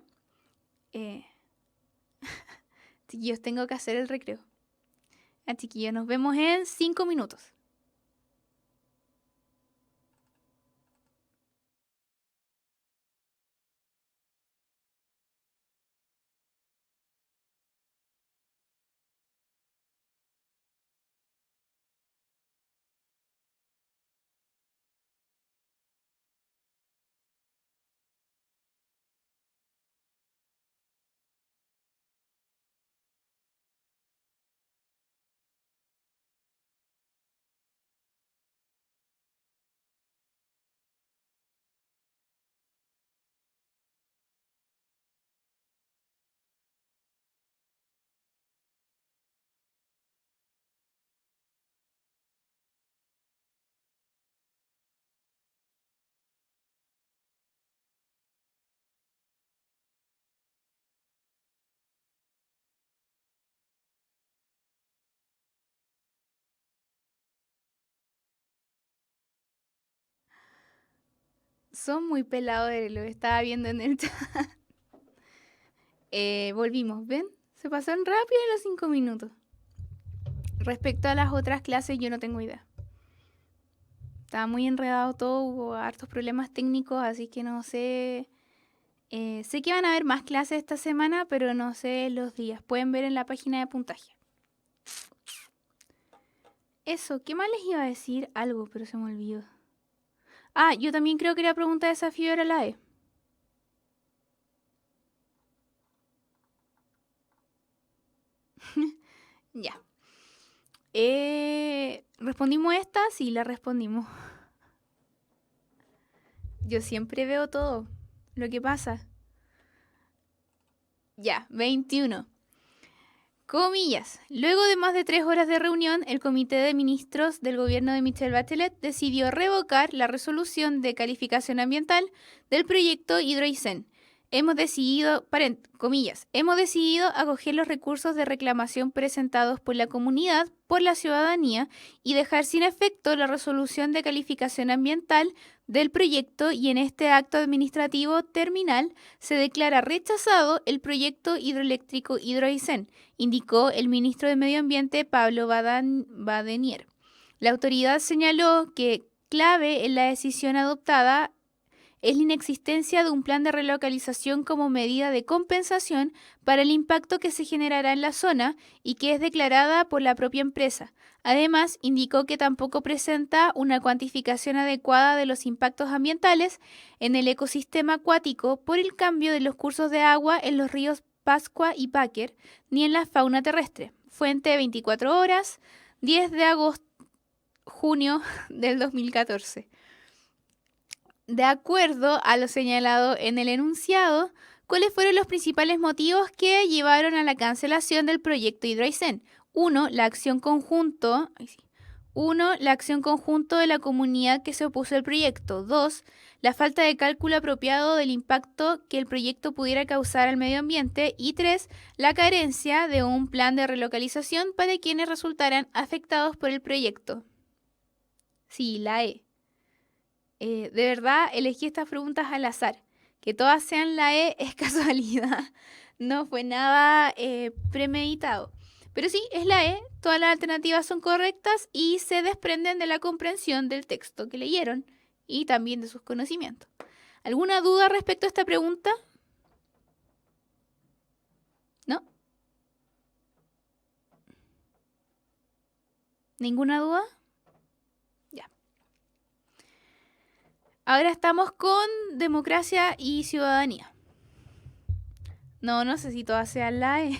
Chiquillos, tengo que hacer el recreo. Chiquillos, nos vemos en 5 minutos. Son muy pelados, lo estaba viendo en el chat. Volvimos, ¿ven? Se pasaron rápido los 5 minutos. Respecto a las otras clases, yo no tengo idea. Estaba muy enredado todo, hubo hartos problemas técnicos, así que no sé. Sé que van a haber más clases esta semana, pero no sé los días. Pueden ver en la página de puntaje. Eso, ¿qué más les iba a decir? Algo, pero se me olvidó. Ah, yo también creo que la pregunta de desafío era la E. Ya. ¿Respondimos esta? Sí, la respondimos. Yo siempre veo todo lo que pasa. Ya, 21. Comillas. Luego de más de 3 horas de reunión, el Comité de Ministros del gobierno de Michelle Bachelet decidió revocar la resolución de calificación ambiental del proyecto Hidroaicén. Hemos decidido acoger los recursos de reclamación presentados por la comunidad, por la ciudadanía, y dejar sin efecto la resolución de calificación ambiental del proyecto, y en este acto administrativo terminal se declara rechazado el proyecto hidroeléctrico Hidroaicén, indicó el ministro de Medio Ambiente Pablo Badenier. La autoridad señaló que clave en la decisión adoptada es la inexistencia de un plan de relocalización como medida de compensación para el impacto que se generará en la zona y que es declarada por la propia empresa. Además, indicó que tampoco presenta una cuantificación adecuada de los impactos ambientales en el ecosistema acuático por el cambio de los cursos de agua en los ríos Pascua y Páquer, ni en la fauna terrestre. Fuente 24 horas, 10 de junio del 2014. De acuerdo a lo señalado en el enunciado, ¿cuáles fueron los principales motivos que llevaron a la cancelación del proyecto Hidroaicén? 1. La acción conjunto de la comunidad que se opuso al proyecto. 2. La falta de cálculo apropiado del impacto que el proyecto pudiera causar al medio ambiente. Y 3. La carencia de un plan de relocalización para quienes resultaran afectados por el proyecto. Sí, la E. De verdad, elegí estas preguntas al azar. Que todas sean la E es casualidad. No fue nada premeditado. Pero sí, es la E. Todas las alternativas son correctas y se desprenden de la comprensión del texto que leyeron y también de sus conocimientos. ¿Alguna duda respecto a esta pregunta? ¿No? ¿Ninguna duda? Ahora estamos con democracia y ciudadanía. No sé si todas sean la E.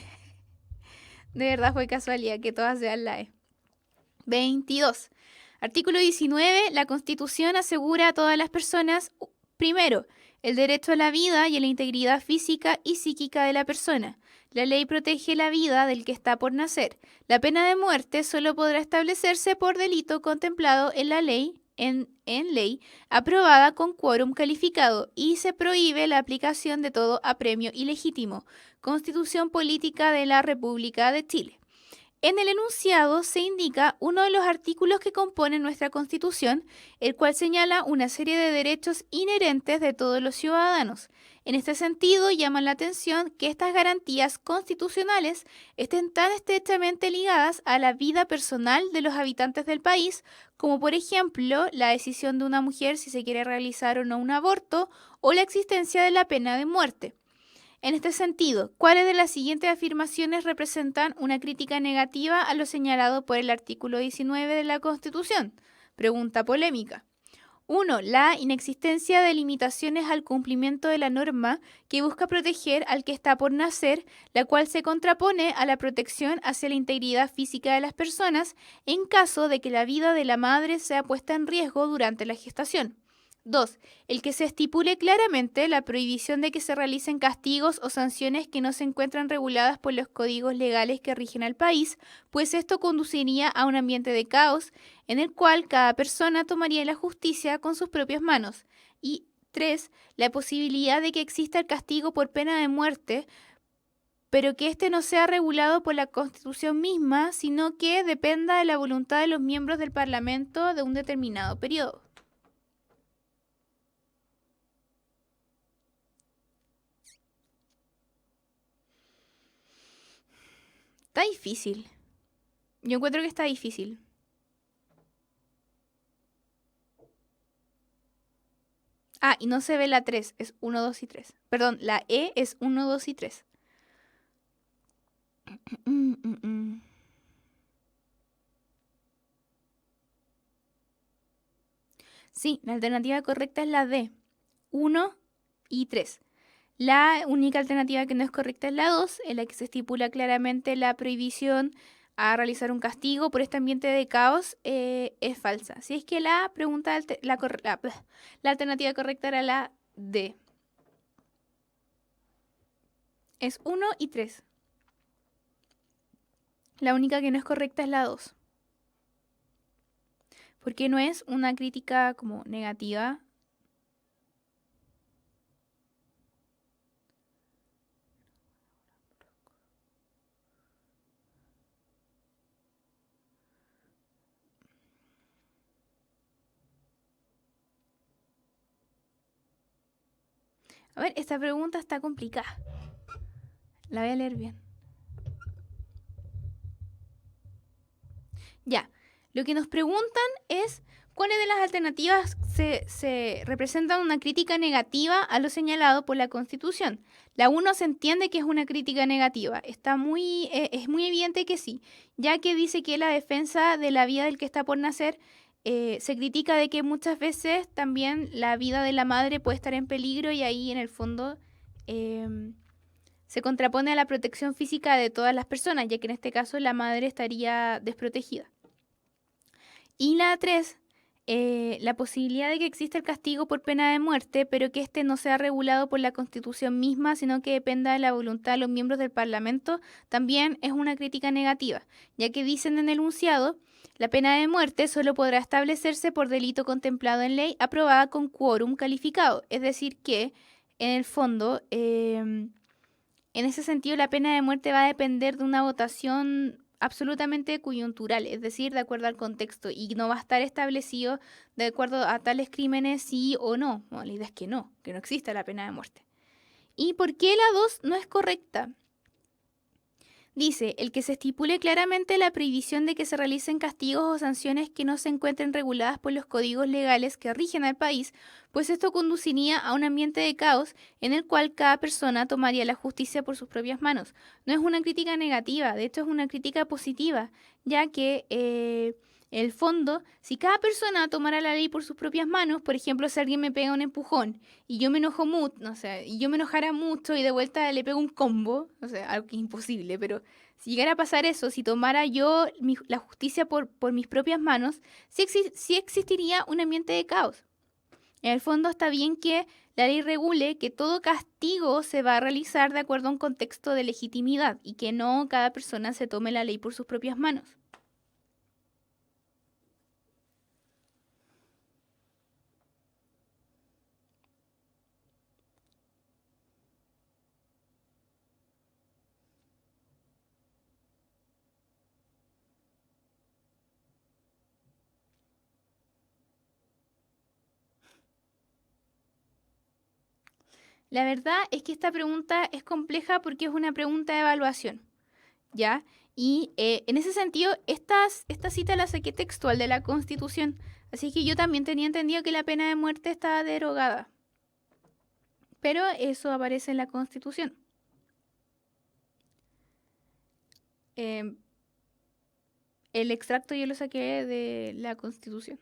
De verdad fue casualidad que todas sean la E. 22. Artículo 19. La Constitución asegura a todas las personas, primero, el derecho a la vida y a la integridad física y psíquica de la persona. La ley protege la vida del que está por nacer. La pena de muerte solo podrá establecerse por delito contemplado en la ley, en ley aprobada con quórum calificado, y se prohíbe la aplicación de todo apremio ilegítimo. Constitución Política de la República de Chile. En el enunciado se indica uno de los artículos que componen nuestra Constitución, el cual señala una serie de derechos inherentes de todos los ciudadanos. En este sentido, llama la atención que estas garantías constitucionales estén tan estrechamente ligadas a la vida personal de los habitantes del país, como por ejemplo la decisión de una mujer si se quiere realizar o no un aborto, o la existencia de la pena de muerte. En este sentido, ¿cuáles de las siguientes afirmaciones representan una crítica negativa a lo señalado por el artículo 19 de la Constitución? Pregunta polémica. 1. La inexistencia de limitaciones al cumplimiento de la norma que busca proteger al que está por nacer, la cual se contrapone a la protección hacia la integridad física de las personas en caso de que la vida de la madre sea puesta en riesgo durante la gestación. 2. El que se estipule claramente la prohibición de que se realicen castigos o sanciones que no se encuentran reguladas por los códigos legales que rigen al país, pues esto conduciría a un ambiente de caos en el cual cada persona tomaría la justicia con sus propias manos. Y 3. La posibilidad de que exista el castigo por pena de muerte, pero que éste no sea regulado por la Constitución misma, sino que dependa de la voluntad de los miembros del Parlamento de un determinado periodo. Está difícil. Yo encuentro que está difícil. Ah, y no se ve la 3, es 1, 2 y 3. Perdón, la E es 1, 2 y 3. Sí, la alternativa correcta es la D, 1 y 3. La única alternativa que no es correcta es la 2, en la que se estipula claramente la prohibición a realizar un castigo por este ambiente de caos, es falsa. Si es que la alternativa correcta era la D. Es 1 y 3. La única que no es correcta es la 2. Porque no es una crítica como negativa. A ver, esta pregunta está complicada. La voy a leer bien. Ya, lo que nos preguntan es cuáles de las alternativas se representan una crítica negativa a lo señalado por la Constitución. La 1 se entiende que es una crítica negativa. Es muy evidente que sí, ya que dice que la defensa de la vida del que está por nacer se critica de que muchas veces también la vida de la madre puede estar en peligro y ahí en el fondo se contrapone a la protección física de todas las personas, ya que en este caso la madre estaría desprotegida. Y la 3, la posibilidad de que exista el castigo por pena de muerte, pero que éste no sea regulado por la Constitución misma, sino que dependa de la voluntad de los miembros del Parlamento, también es una crítica negativa, ya que dicen en el enunciado, la pena de muerte solo podrá establecerse por delito contemplado en ley aprobada con quórum calificado, es decir que, en el fondo, en ese sentido, la pena de muerte va a depender de una votación absolutamente coyuntural, es decir, de acuerdo al contexto, y no va a estar establecido de acuerdo a tales crímenes sí o no. Bueno, la idea es que no exista la pena de muerte. ¿Y por qué la 2 no es correcta? Dice, el que se estipule claramente la prohibición de que se realicen castigos o sanciones que no se encuentren reguladas por los códigos legales que rigen al país, pues esto conduciría a un ambiente de caos en el cual cada persona tomaría la justicia por sus propias manos. No es una crítica negativa, de hecho es una crítica positiva, ya que en el fondo, si cada persona tomara la ley por sus propias manos, por ejemplo, si alguien me pega un empujón y yo me enojo mucho, no sé, y yo me enojara mucho y de vuelta le pego un combo, o sea, algo que es imposible, pero si llegara a pasar eso, si tomara yo la justicia por mis propias manos, sí existiría un ambiente de caos. En el fondo está bien que la ley regule que todo castigo se va a realizar de acuerdo a un contexto de legitimidad y que no cada persona se tome la ley por sus propias manos. La verdad es que esta pregunta es compleja porque es una pregunta de evaluación, ¿ya? Y en ese sentido, esta cita la saqué textual de la Constitución, así que yo también tenía entendido que la pena de muerte estaba derogada, pero eso aparece en la Constitución. Eh, el extracto yo lo saqué de la Constitución.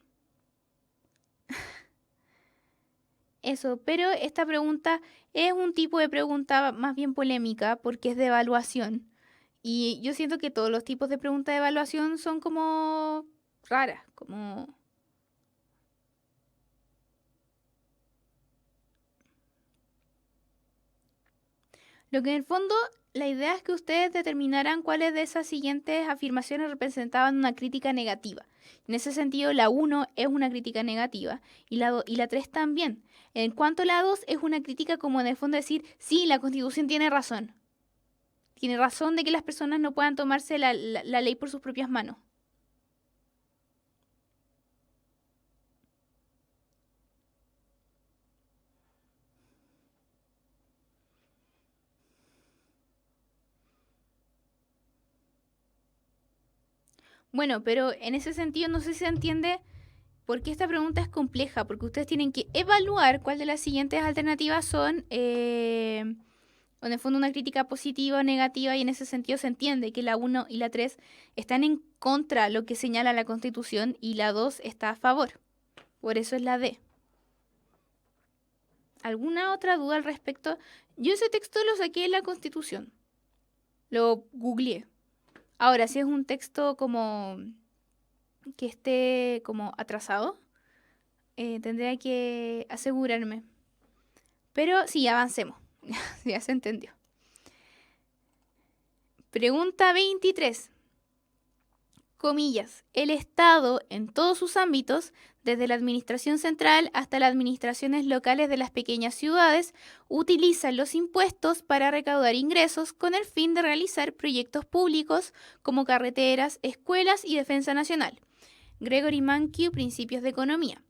Eso, pero esta pregunta es un tipo de pregunta más bien polémica porque es de evaluación. Y yo siento que todos los tipos de preguntas de evaluación son como raras, como... Lo que en el fondo, la idea es que ustedes determinaran cuáles de esas siguientes afirmaciones representaban una crítica negativa. En ese sentido, la 1 es una crítica negativa y la 3 también. En cuanto a la 2 es una crítica como en el fondo decir, sí, la Constitución tiene razón. Tiene razón de que las personas no puedan tomarse la ley por sus propias manos. Bueno, pero en ese sentido no sé si se entiende por qué esta pregunta es compleja, porque ustedes tienen que evaluar cuál de las siguientes alternativas son, o en el fondo, una crítica positiva o negativa, y en ese sentido se entiende que la 1 y la 3 están en contra de lo que señala la Constitución y la 2 está a favor. Por eso es la D. ¿Alguna otra duda al respecto? Yo ese texto lo saqué de la Constitución. Lo googleé. Ahora, si es un texto como que esté como atrasado, tendría que asegurarme. Pero sí, avancemos. Ya se entendió. Pregunta 23. Comillas. El Estado, en todos sus ámbitos, desde la administración central hasta las administraciones locales de las pequeñas ciudades, utiliza los impuestos para recaudar ingresos con el fin de realizar proyectos públicos como carreteras, escuelas y defensa nacional. Gregory Mankiw, Principios de Economía.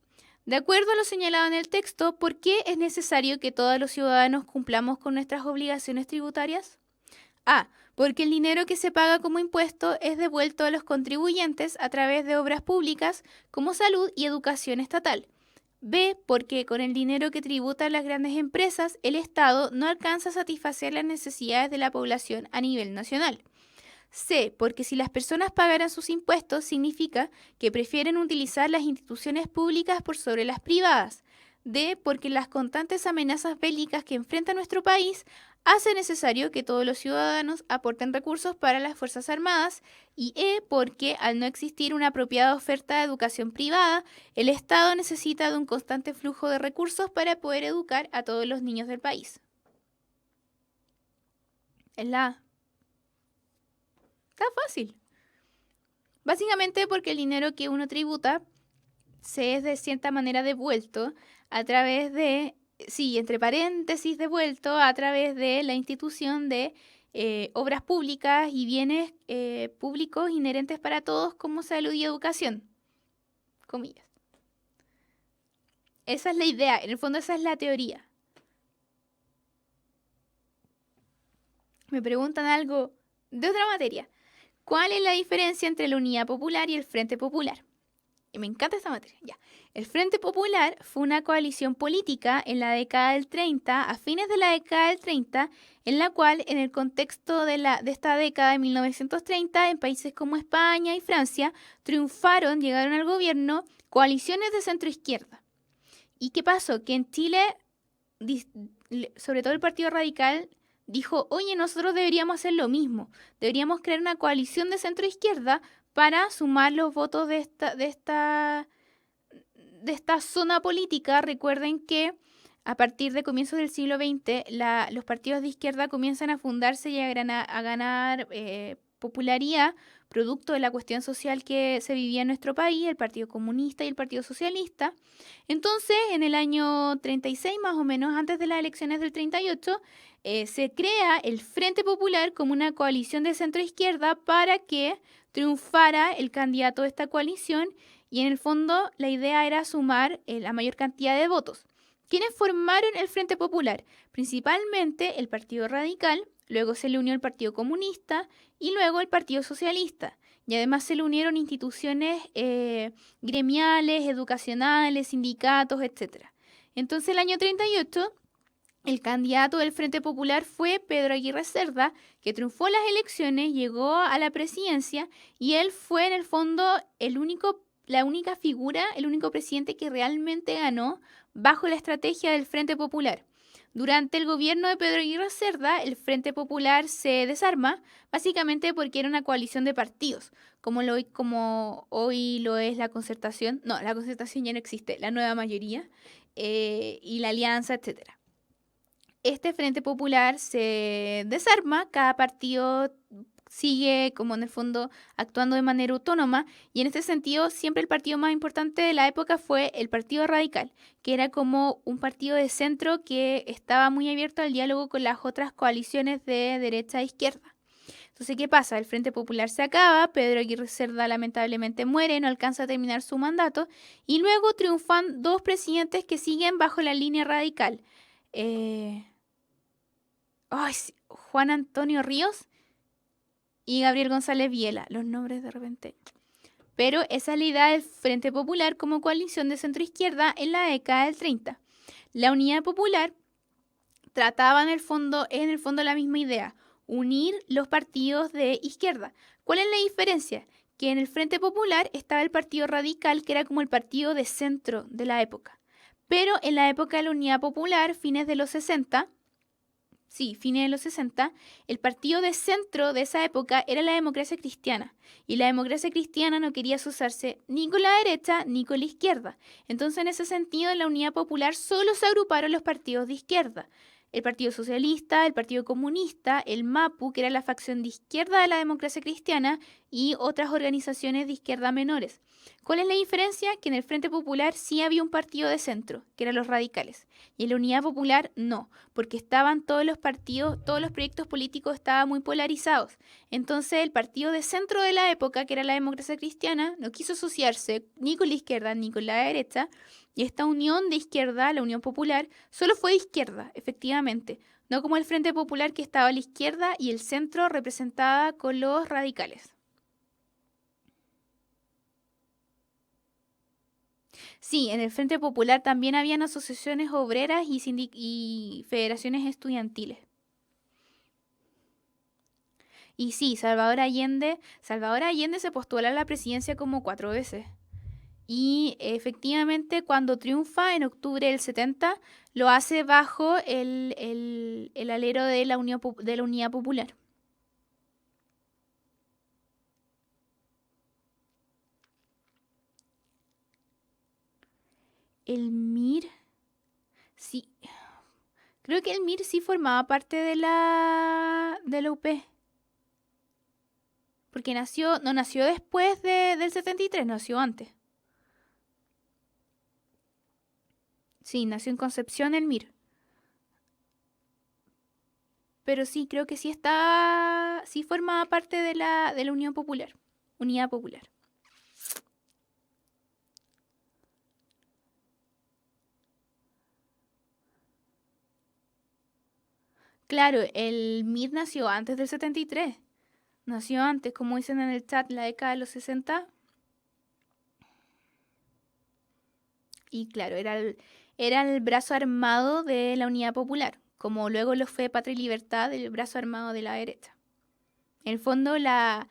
De acuerdo a lo señalado en el texto, ¿por qué es necesario que todos los ciudadanos cumplamos con nuestras obligaciones tributarias? A. Porque el dinero que se paga como impuesto es devuelto a los contribuyentes a través de obras públicas como salud y educación estatal. B. Porque con el dinero que tributan las grandes empresas, el Estado no alcanza a satisfacer las necesidades de la población a nivel nacional. C. Porque si las personas pagaran sus impuestos, significa que prefieren utilizar las instituciones públicas por sobre las privadas. D. Porque las constantes amenazas bélicas que enfrenta nuestro país hace necesario que todos los ciudadanos aporten recursos para las Fuerzas Armadas. Y E. Porque al no existir una apropiada oferta de educación privada, el Estado necesita de un constante flujo de recursos para poder educar a todos los niños del país. Es la A. Está fácil. Básicamente porque el dinero que uno tributa se es de cierta manera devuelto a través de, sí, entre paréntesis, devuelto a través de la institución de obras públicas y bienes públicos inherentes para todos como salud y educación. Comillas. Esa es la idea, en el fondo esa es la teoría. Me preguntan algo de otra materia. ¿Cuál es la diferencia entre la Unidad Popular y el Frente Popular? Y me encanta esta materia. Ya. El Frente Popular fue una coalición política en la década del 30, a fines de la década del 30, en la cual, en el contexto de esta década de 1930, en países como España y Francia, llegaron al gobierno coaliciones de centro-izquierda. ¿Y qué pasó? Que en Chile, sobre todo el Partido Radical, dijo, oye, nosotros deberíamos hacer lo mismo, deberíamos crear una coalición de centro-izquierda para sumar los votos de esta zona política. Recuerden que a partir de comienzos del siglo XX, los partidos de izquierda comienzan a fundarse y a ganar popularidad, producto de la cuestión social que se vivía en nuestro país, el Partido Comunista y el Partido Socialista. Entonces, en el año 36, más o menos, antes de las elecciones del 38, se crea el Frente Popular como una coalición de centro-izquierda para que triunfara el candidato de esta coalición, y en el fondo la idea era sumar la mayor cantidad de votos. ¿Quiénes formaron el Frente Popular? Principalmente el Partido Radical, luego se le unió el Partido Comunista y luego el Partido Socialista. Y además se le unieron instituciones gremiales, educacionales, sindicatos, etc. Entonces, el año 38, el candidato del Frente Popular fue Pedro Aguirre Cerda, que triunfó las elecciones, llegó a la presidencia y él fue en el fondo la única figura, el único presidente que realmente ganó bajo la estrategia del Frente Popular. Durante el gobierno de Pedro Aguirre Cerda, el Frente Popular se desarma, básicamente porque era una coalición de partidos, como hoy lo es la Concertación. No, la Concertación ya no existe, la Nueva Mayoría y la Alianza, etc. Este Frente Popular se desarma, cada partido sigue como en el fondo actuando de manera autónoma, y en este sentido siempre el partido más importante de la época fue el Partido Radical, que era como un partido de centro que estaba muy abierto al diálogo con las otras coaliciones de derecha e izquierda. Entonces, ¿qué pasa? El Frente Popular se acaba, Pedro Aguirre Cerda lamentablemente muere, no alcanza a terminar su mandato, y luego triunfan dos presidentes que siguen bajo la línea radical. Juan Antonio Ríos y Gabriel González Viela. Los nombres de repente. Pero esa es la idea del Frente Popular como coalición de centro-izquierda en la década del 30. La Unidad Popular trataba en el fondo la misma idea, unir los partidos de izquierda. ¿Cuál es la diferencia? Que en el Frente Popular estaba el Partido Radical, que era como el partido de centro de la época. Pero en la época de la Unidad Popular, fines de los 60, el partido de centro de esa época era la Democracia Cristiana. Y la Democracia Cristiana no quería asociarse ni con la derecha ni con la izquierda. Entonces, en ese sentido, en la Unidad Popular solo se agruparon los partidos de izquierda. El Partido Socialista, el Partido Comunista, el MAPU, que era la facción de izquierda de la Democracia Cristiana, y otras organizaciones de izquierda menores. ¿Cuál es la diferencia? Que en el Frente Popular sí había un partido de centro, que eran los radicales, y en la Unidad Popular no, porque estaban todos los partidos, todos los proyectos políticos estaban muy polarizados. Entonces el partido de centro de la época, que era la Democracia Cristiana, no quiso asociarse ni con la izquierda ni con la derecha, y esta unión de izquierda, la Unión Popular, solo fue de izquierda, efectivamente, no como el Frente Popular, que estaba a la izquierda y el centro representada con los radicales. Sí, en el Frente Popular también habían asociaciones obreras y federaciones estudiantiles. Y sí, Salvador Allende se postuló a la presidencia como 4 veces. Y efectivamente, cuando triunfa en octubre del 70, lo hace bajo el alero de la Unidad Popular. El MIR, sí, creo que el MIR sí formaba parte de la UP. Porque no nació después del 73, nació antes. Sí, nació en Concepción el MIR. Pero sí, creo que sí formaba parte de la Unión Popular, Unidad Popular. Claro, el MIR nació antes del 73. Nació antes, como dicen en el chat, la década de los 60. Y claro, era el brazo armado de la Unidad Popular, como luego lo fue Patria y Libertad, el brazo armado de la derecha. En el fondo, la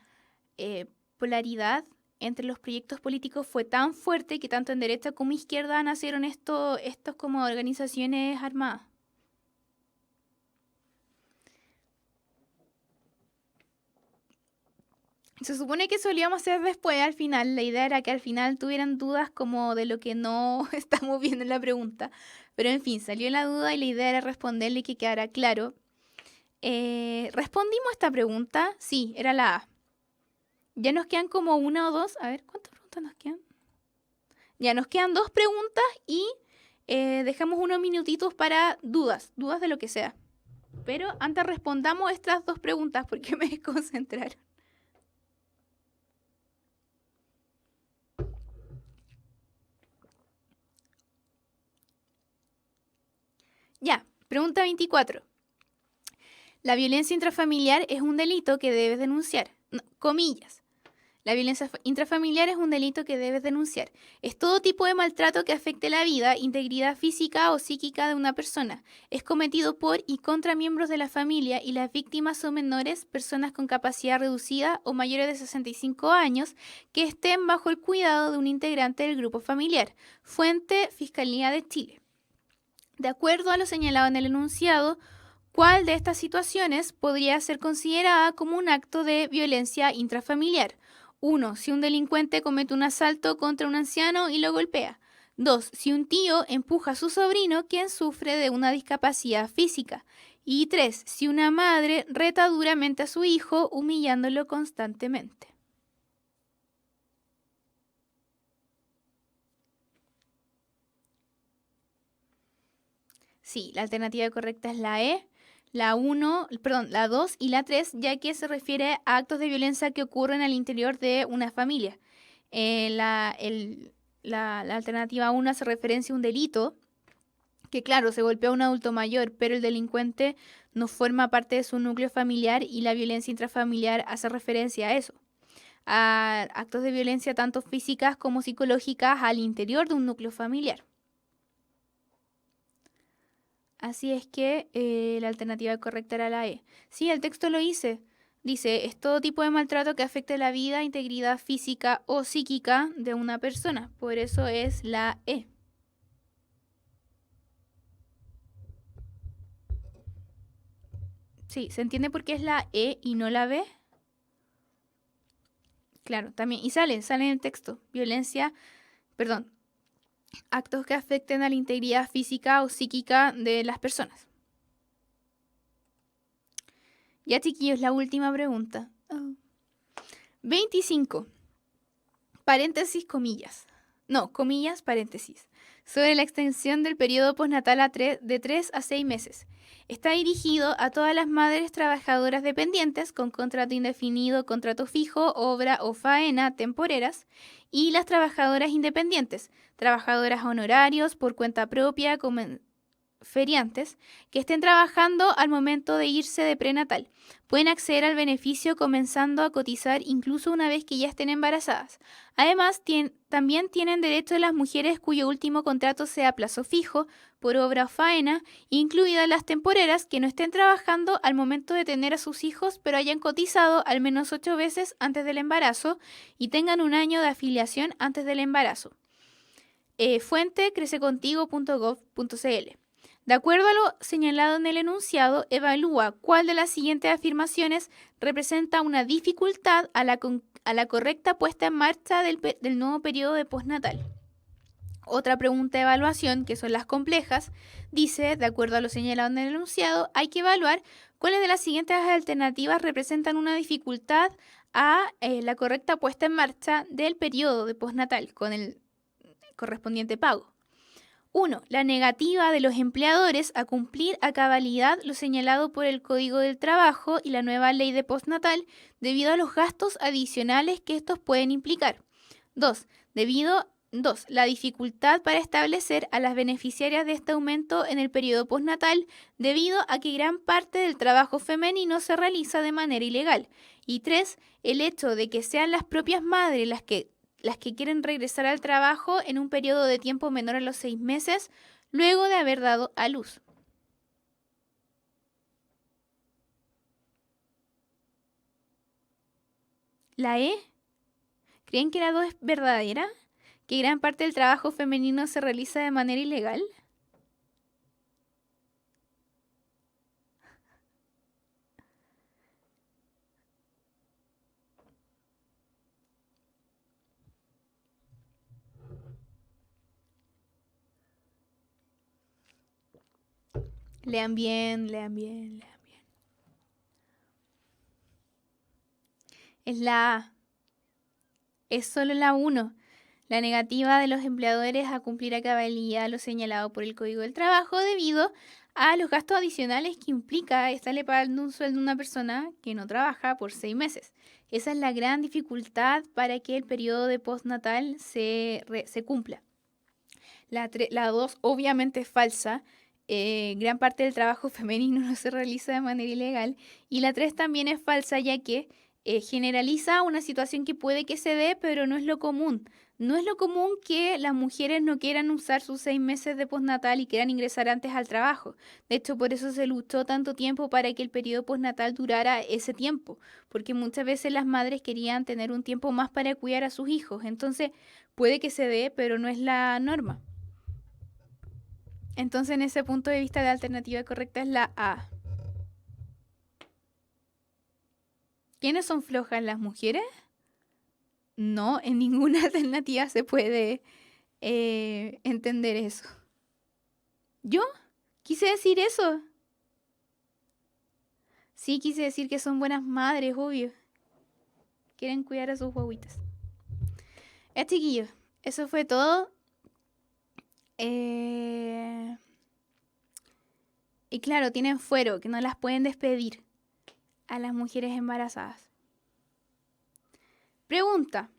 polaridad entre los proyectos políticos fue tan fuerte que tanto en derecha como izquierda nacieron estos como organizaciones armadas. Se supone que eso lo íbamos a hacer después, al final. La idea era que al final tuvieran dudas como de lo que no estamos viendo en la pregunta. Pero en fin, salió la duda y la idea era responderle y que quedara claro. ¿Respondimos esta pregunta? Sí, era la A. Ya nos quedan como 1 o 2. A ver, ¿cuántas preguntas nos quedan? Ya nos quedan 2 preguntas y dejamos unos minutitos para dudas de lo que sea. Pero antes respondamos estas 2 preguntas porque me desconcentraron. Ya, pregunta 24. La violencia intrafamiliar es un delito que debes denunciar. No, comillas. La violencia intrafamiliar es un delito que debes denunciar. Es todo tipo de maltrato que afecte la vida, integridad física o psíquica de una persona. Es cometido por y contra miembros de la familia y las víctimas son menores, personas con capacidad reducida o mayores de 65 años que estén bajo el cuidado de un integrante del grupo familiar. Fuente: Fiscalía de Chile. De acuerdo a lo señalado en el enunciado, ¿cuál de estas situaciones podría ser considerada como un acto de violencia intrafamiliar? 1. Si un delincuente comete un asalto contra un anciano y lo golpea. 2. Si un tío empuja a su sobrino quien sufre de una discapacidad física. Y 3. Si una madre reta duramente a su hijo humillándolo constantemente. Sí, la alternativa correcta es la E, la 2 y la 3, ya que se refiere a actos de violencia que ocurren al interior de una familia. La alternativa 1 hace referencia a un delito, que claro, se golpea a un adulto mayor, pero el delincuente no forma parte de su núcleo familiar y la violencia intrafamiliar hace referencia a eso. a actos de violencia tanto físicas como psicológicas al interior de un núcleo familiar. Así es que la alternativa correcta era la E. Sí, el texto lo dice. Dice, es todo tipo de maltrato que afecte la vida, integridad física o psíquica de una persona. Por eso es la E. Sí, ¿se entiende por qué es la E y no la B? Claro, también. Y sale en el texto. Actos que afecten a la integridad física o psíquica de las personas. Ya, chiquillos, la última pregunta. 25. Paréntesis, comillas. No, comillas, paréntesis. Sobre la extensión del periodo postnatal de 3 a 6 meses. Está dirigido a todas las madres trabajadoras dependientes con contrato indefinido, contrato fijo, obra o faena temporeras y las trabajadoras independientes, trabajadoras honorarios por cuenta propia, feriantes, que estén trabajando al momento de irse de prenatal. Pueden acceder al beneficio comenzando a cotizar incluso una vez que ya estén embarazadas. Además, también tienen derecho las mujeres cuyo último contrato sea a plazo fijo, por obra o faena, incluidas las temporeras que no estén trabajando al momento de tener a sus hijos, pero hayan cotizado al menos 8 veces antes del embarazo y tengan un año de afiliación antes del embarazo. Fuente crececontigo.gov.cl. De acuerdo a lo señalado en el enunciado, evalúa cuál de las siguientes afirmaciones representa una dificultad a la correcta puesta en marcha del nuevo periodo de postnatal. Otra pregunta de evaluación, que son las complejas, dice, de acuerdo a lo señalado en el enunciado, hay que evaluar cuáles de las siguientes alternativas representan una dificultad a la correcta puesta en marcha del periodo de postnatal con el correspondiente pago. 1. La negativa de los empleadores a cumplir a cabalidad lo señalado por el Código del Trabajo y la nueva ley de postnatal debido a los gastos adicionales que estos pueden implicar. 2. La dificultad para establecer a las beneficiarias de este aumento en el periodo postnatal debido a que gran parte del trabajo femenino se realiza de manera ilegal. Y 3. El hecho de que sean las propias madres las que quieren regresar al trabajo en un periodo de tiempo menor a los 6 meses luego de haber dado a luz. ¿La E? ¿Creen que la 2 es verdadera? ¿Que gran parte del trabajo femenino se realiza de manera ilegal? Lean bien. Es la A. Es solo la 1. La negativa de los empleadores a cumplir a cabalidad lo señalado por el Código del Trabajo debido a los gastos adicionales que implica estarle pagando un sueldo a una persona que no trabaja por 6 meses. Esa es la gran dificultad para que el periodo de postnatal se cumpla. La 2 obviamente es falsa. Gran parte del trabajo femenino no se realiza de manera ilegal. Y la 3 también es falsa, ya que generaliza una situación que puede que se dé, pero no es lo común. No es lo común que las mujeres no quieran usar sus 6 meses de postnatal y quieran ingresar antes al trabajo. De hecho, por eso se luchó tanto tiempo para que el periodo postnatal durara ese tiempo, porque muchas veces las madres querían tener un tiempo más para cuidar a sus hijos. Entonces, puede que se dé, pero no es la norma. Entonces, en ese punto de vista, la alternativa correcta es la A. ¿Quiénes son flojas, las mujeres? No, en ninguna alternativa se puede entender eso. ¿Yo? ¿Quise decir eso? Sí, quise decir que son buenas madres, obvio. Quieren cuidar a sus guaguitas. Chiquillos, eso fue todo. Y claro, tienen fuero, que no las pueden despedir a las mujeres embarazadas. Pregunta.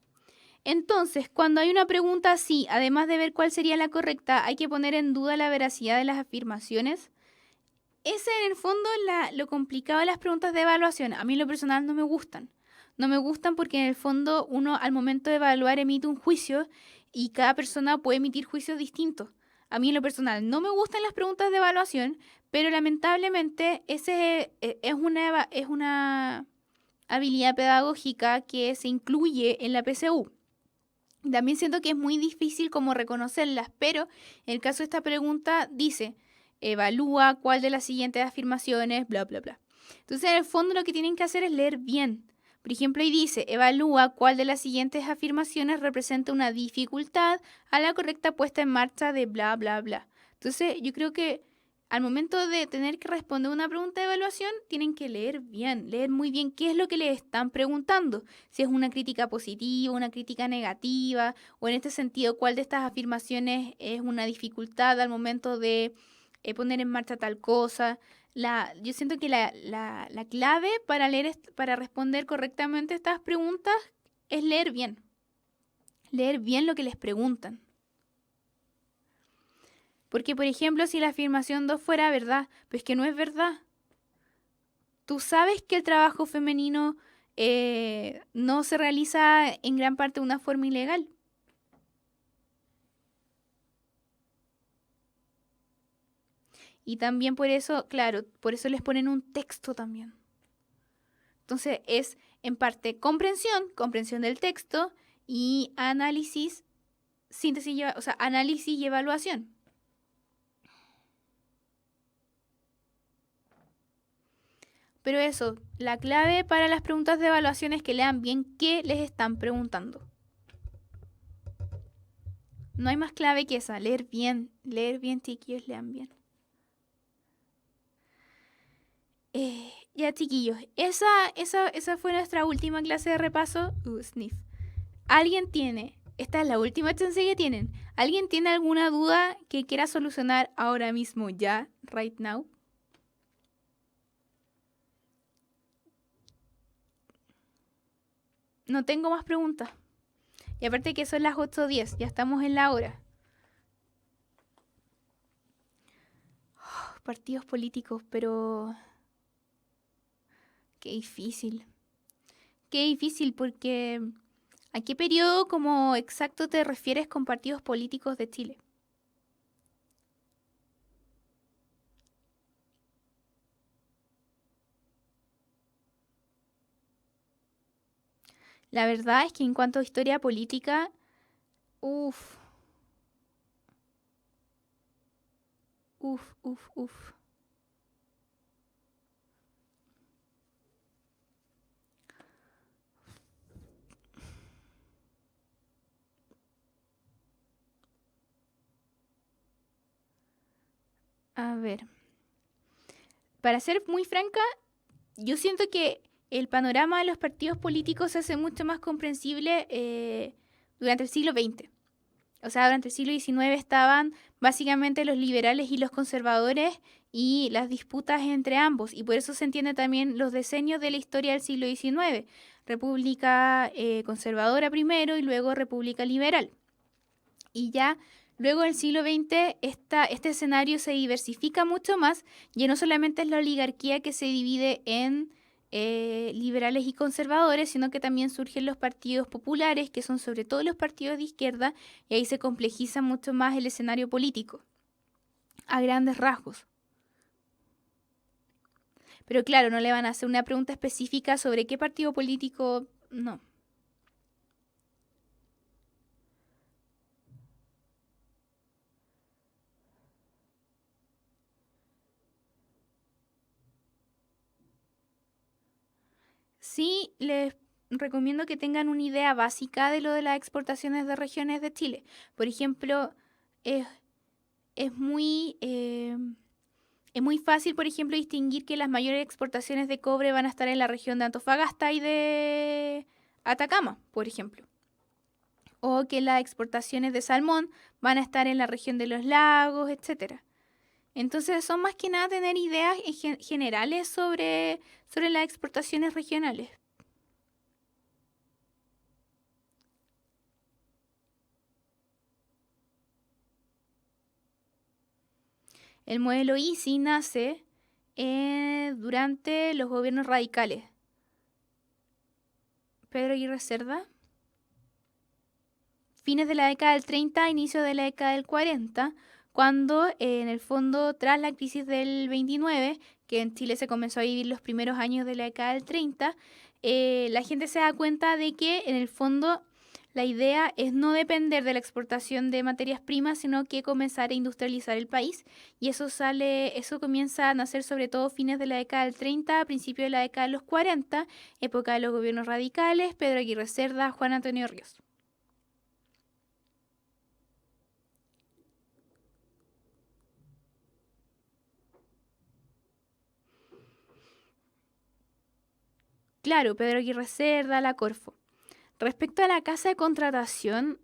Entonces, cuando hay una pregunta así, además de ver cuál sería la correcta, ¿hay que poner en duda la veracidad de las afirmaciones? Ese en el fondo lo complicado de las preguntas de evaluación. A mí en lo personal no me gustan. no me gustan porque en el fondo uno al momento de evaluar emite un juicio y cada persona puede emitir juicios distintos. A mí en lo personal no me gustan las preguntas de evaluación, pero lamentablemente es una habilidad pedagógica que se incluye en la PSU. También siento que es muy difícil como reconocerlas, pero en el caso de esta pregunta dice, evalúa cuál de las siguientes afirmaciones, bla, bla, bla. Entonces, en el fondo lo que tienen que hacer es leer bien. Por ejemplo, ahí dice, evalúa cuál de las siguientes afirmaciones representa una dificultad a la correcta puesta en marcha de bla, bla, bla. Entonces, yo creo que al momento de tener que responder una pregunta de evaluación, tienen que leer bien, leer muy bien qué es lo que les están preguntando. Si es una crítica positiva, una crítica negativa, o en este sentido, cuál de estas afirmaciones es una dificultad al momento de poner en marcha tal cosa. Yo siento que la clave para para responder correctamente estas preguntas es leer bien. Leer bien lo que les preguntan. Porque, por ejemplo, si la afirmación 2 fuera verdad, pues que no es verdad. Tú sabes que el trabajo femenino no se realiza en gran parte de una forma ilegal. Y también por eso, claro, por eso les ponen un texto también. Entonces es en parte comprensión del texto y análisis, análisis y evaluación. Pero eso, la clave para las preguntas de evaluación es que lean bien qué les están preguntando. No hay más clave que esa, leer bien, chiquillos, lean bien. Ya, chiquillos, esa fue nuestra última clase de repaso. Sniff. Esta es la última chance que tienen. ¿Alguien tiene alguna duda que quiera solucionar ahora mismo, ya, right now? No tengo más preguntas. Y aparte que son las 8:10, ya estamos en la hora. Partidos políticos, pero... Qué difícil. Qué difícil porque... ¿A qué periodo como exacto te refieres con partidos políticos de Chile? La verdad es que en cuanto a historia política, uff. A ver. Para ser muy franca, yo siento que el panorama de los partidos políticos se hace mucho más comprensible durante el siglo XX. O sea, durante el siglo XIX estaban básicamente los liberales y los conservadores y las disputas entre ambos. Y por eso se entiende también los decenios de la historia del siglo XIX. República conservadora primero y luego república liberal. Y ya luego del siglo XX este escenario se diversifica mucho más. Ya no solamente es la oligarquía que se divide en liberales y conservadores, sino que también surgen los partidos populares, que son sobre todo los partidos de izquierda, y ahí se complejiza mucho más el escenario político, a grandes rasgos. Pero claro, no le van a hacer una pregunta específica sobre qué partido político, no. Sí, les recomiendo que tengan una idea básica de lo de las exportaciones de regiones de Chile. Por ejemplo, es muy fácil, por ejemplo, distinguir que las mayores exportaciones de cobre van a estar en la región de Antofagasta y de Atacama, por ejemplo. O que las exportaciones de salmón van a estar en la región de los lagos, etcétera. Entonces son más que nada tener ideas generales sobre las exportaciones regionales. El modelo ISI nace durante los gobiernos radicales. Pedro Aguirre Cerda. Fines de la década del 30, inicio de la década del 40, cuando en el fondo, tras la crisis del 29, que en Chile se comenzó a vivir los primeros años de la década del 30, la gente se da cuenta de que en el fondo la idea es no depender de la exportación de materias primas, sino que comenzar a industrializar el país. Y eso comienza a nacer sobre todo fines de la década del 30, principios de la década de los 40, época de los gobiernos radicales, Pedro Aguirre Cerda, Juan Antonio Ríos. Claro, Pedro Aguirre Cerda, la Corfo. Respecto a la casa de contratación,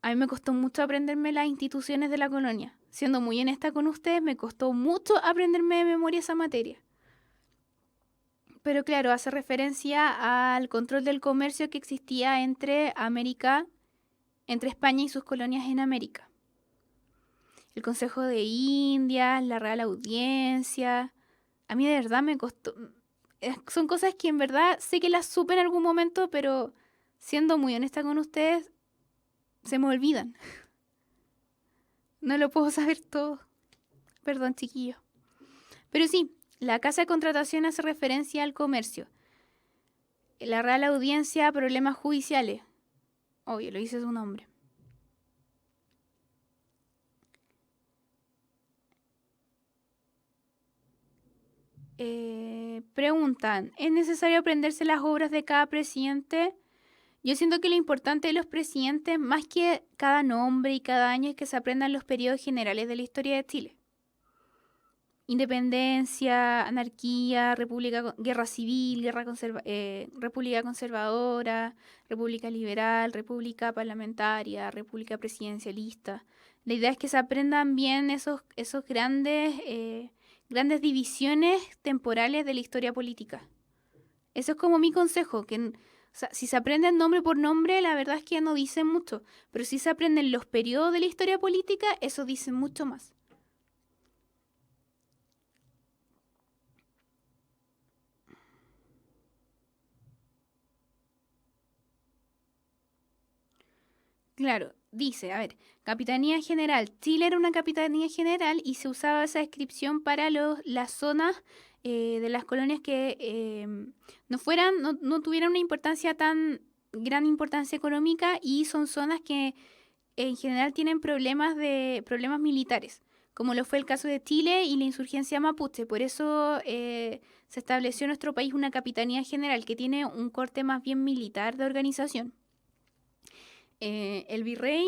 a mí me costó mucho aprenderme las instituciones de la colonia. Siendo muy honesta con ustedes, me costó mucho aprenderme de memoria esa materia. Pero claro, hace referencia al control del comercio que existía entre España y sus colonias en América. El Consejo de Indias, la Real Audiencia. A mí de verdad me costó. Son cosas que en verdad sé que las supe en algún momento, pero siendo muy honesta con ustedes, se me olvidan. No lo puedo saber todo. Perdón, chiquillos. Pero sí, la casa de contratación hace referencia al comercio. La Real Audiencia, problemas judiciales. Obvio, lo dice su nombre. Preguntan, ¿es necesario aprenderse las obras de cada presidente? Yo siento que lo importante de los presidentes, más que cada nombre y cada año, es que se aprendan los periodos generales de la historia de Chile. Independencia, anarquía, guerra civil, república conservadora, república liberal, república parlamentaria, república presidencialista. La idea es que se aprendan bien esos grandes divisiones temporales de la historia política. Eso es como mi consejo, que o sea, si se aprenden nombre por nombre, la verdad es que no dicen mucho, pero si se aprenden los periodos de la historia política, eso dice mucho más. Claro, dice, a ver, Capitanía General. Chile era una capitanía general y se usaba esa descripción para las zonas de las colonias que no tuvieran una gran importancia económica, y son zonas que en general tienen problemas militares, como lo fue el caso de Chile y la insurgencia mapuche. Por eso se estableció en nuestro país una Capitanía General que tiene un corte más bien militar de organización. El virrey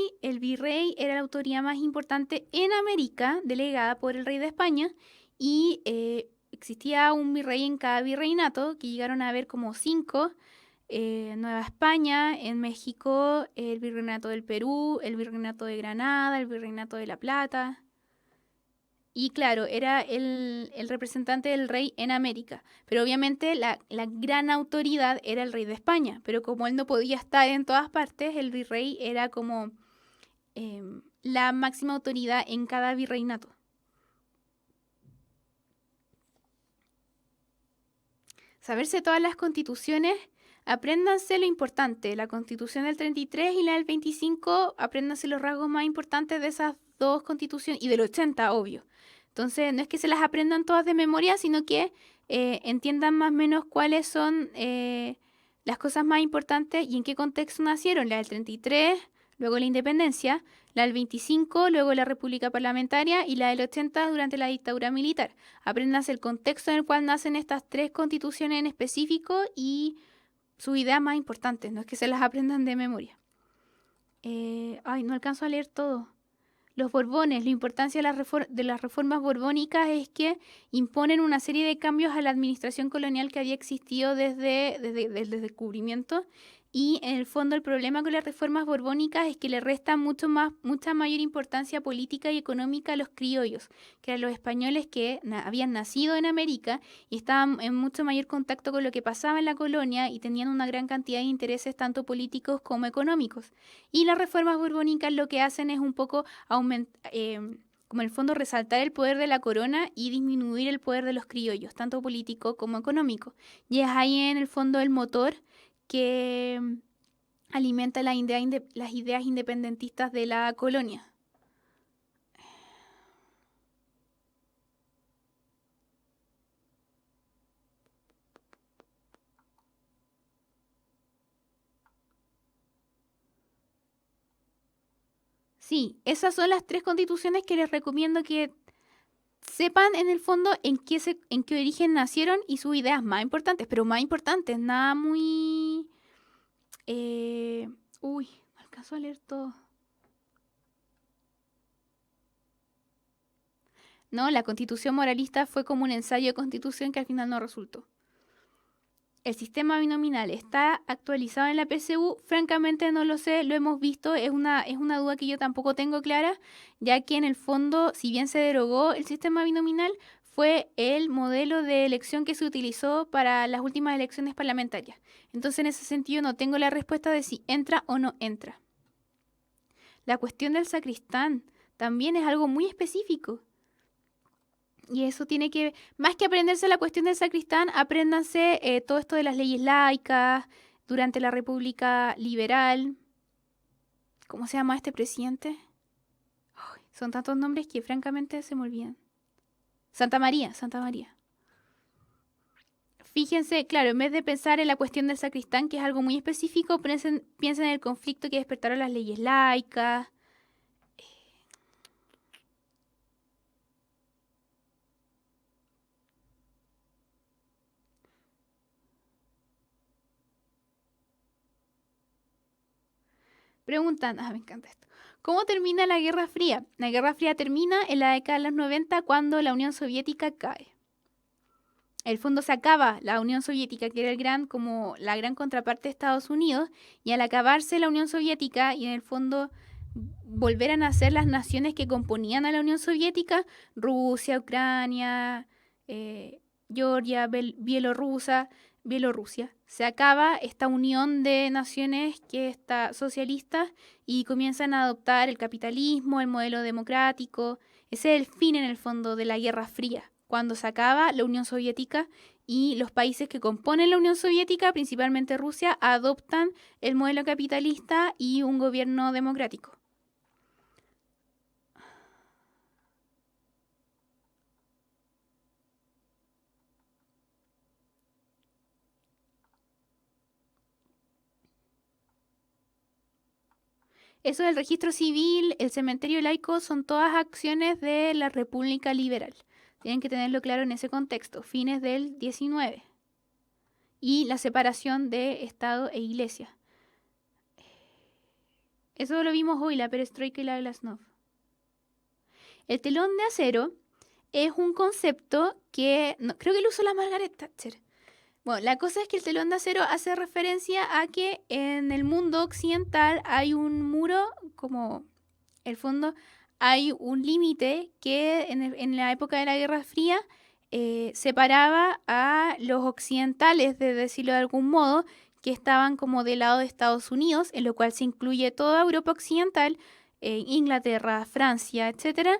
era la autoridad más importante en América, delegada por el rey de España, y existía un virrey en cada virreinato, que llegaron a haber como 5. Nueva España, en México, el virreinato del Perú, el virreinato de Granada, el virreinato de La Plata. Y claro, era el representante del rey en América. Pero obviamente la gran autoridad era el rey de España. Pero como él no podía estar en todas partes, el virrey era como la máxima autoridad en cada virreinato. Saberse todas las constituciones, apréndanse lo importante. La constitución del 33 y la del 25, apréndanse los rasgos más importantes de esas dos constituciones. Y del 80, obvio. Entonces, no es que se las aprendan todas de memoria, sino que entiendan más o menos cuáles son las cosas más importantes y en qué contexto nacieron. La del 33, luego la independencia, la del 25, luego la república parlamentaria, y la del 80 durante la dictadura militar. Apréndanse el contexto en el cual nacen estas 3 constituciones en específico y sus ideas más importantes. No es que se las aprendan de memoria. No alcanzo a leer todo. Los Borbones, la importancia de las reformas borbónicas es que imponen una serie de cambios a la administración colonial que había existido desde el descubrimiento, y en el fondo el problema con las reformas borbónicas es que le restan mucha mayor importancia política y económica a los criollos, que eran los españoles que habían nacido en América y estaban en mucho mayor contacto con lo que pasaba en la colonia y tenían una gran cantidad de intereses tanto políticos como económicos. Y las reformas borbónicas lo que hacen es un poco aumentar, como en el fondo resaltar el poder de la corona y disminuir el poder de los criollos, tanto político como económico. Y es ahí en el fondo el motor que alimenta las ideas independentistas de la colonia. Sí, esas son las 3 constituciones que les recomiendo que sepan en el fondo en qué origen nacieron y sus ideas más importantes, pero más importantes, nada muy... no alcanzo a leer todo. No, la constitución moralista fue como un ensayo de constitución que al final no resultó. ¿El sistema binominal está actualizado en la PSU? Francamente no lo sé, lo hemos visto, es una duda que yo tampoco tengo clara, ya que en el fondo, si bien se derogó el sistema binominal, fue el modelo de elección que se utilizó para las últimas elecciones parlamentarias. Entonces, en ese sentido, no tengo la respuesta de si entra o no entra. La cuestión del sacristán también es algo muy específico. Y eso tiene que, más que aprenderse la cuestión del sacristán, apréndanse todo esto de las leyes laicas durante la República Liberal. ¿Cómo se llama este presidente? Ay, son tantos nombres que francamente se me olvidan. Santa María. Fíjense, claro, en vez de pensar en la cuestión del sacristán, que es algo muy específico, piensen en el conflicto que despertaron las leyes laicas. Preguntan, me encanta esto. ¿Cómo termina la Guerra Fría? La Guerra Fría termina en la década de los 90 cuando la Unión Soviética cae. El fondo se acaba la Unión Soviética, que era como la gran contraparte de Estados Unidos, y al acabarse la Unión Soviética y en el fondo volver a nacer las naciones que componían a la Unión Soviética, Rusia, Ucrania, Georgia, Bielorrusia, se acaba esta unión de naciones que está socialistas y comienzan a adoptar el capitalismo, el modelo democrático. Ese es el fin en el fondo de la Guerra Fría, cuando se acaba la Unión Soviética y los países que componen la Unión Soviética, principalmente Rusia, adoptan el modelo capitalista y un gobierno democrático. Eso del registro civil, el cementerio laico, son todas acciones de la República Liberal. Tienen que tenerlo claro en ese contexto, fines del 19. Y la separación de Estado e Iglesia. Eso lo vimos hoy, la perestroika y la glasnost. El telón de acero es un concepto que creo que lo usó la Margaret Thatcher. Bueno, la cosa es que el telón de acero hace referencia a que en el mundo occidental hay un muro, como el fondo, hay un límite que en la época de la Guerra Fría separaba a los occidentales, de decirlo de algún modo, que estaban como del lado de Estados Unidos, en lo cual se incluye toda Europa occidental, Inglaterra, Francia, etcétera,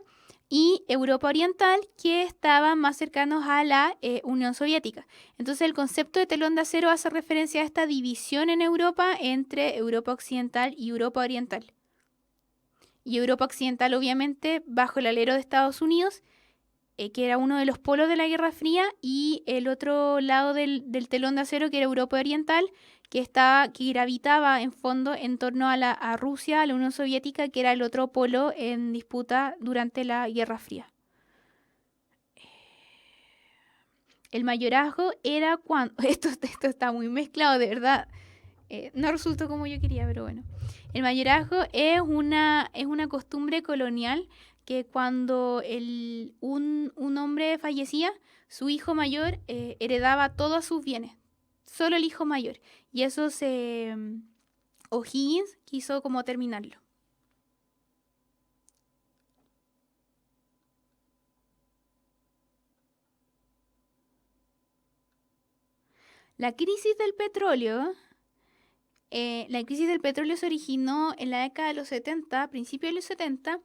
y Europa Oriental, que estaban más cercanos a la Unión Soviética. Entonces el concepto de telón de acero hace referencia a esta división en Europa entre Europa Occidental y Europa Oriental. Y Europa Occidental, obviamente, bajo el alero de Estados Unidos, que era uno de los polos de la Guerra Fría, y el otro lado del telón de acero, que era Europa Oriental, que gravitaba en fondo en torno a Rusia, a la Unión Soviética, que era el otro polo en disputa durante la Guerra Fría. El mayorazgo era cuando... Esto está muy mezclado, de verdad. No resultó como yo quería, pero bueno. El mayorazgo es una costumbre colonial que cuando un hombre fallecía, su hijo mayor heredaba todos sus bienes. Solo el hijo mayor. Y eso O'Higgins quiso como terminarlo. La crisis del petróleo se originó en la década de los 70, principios de los 70,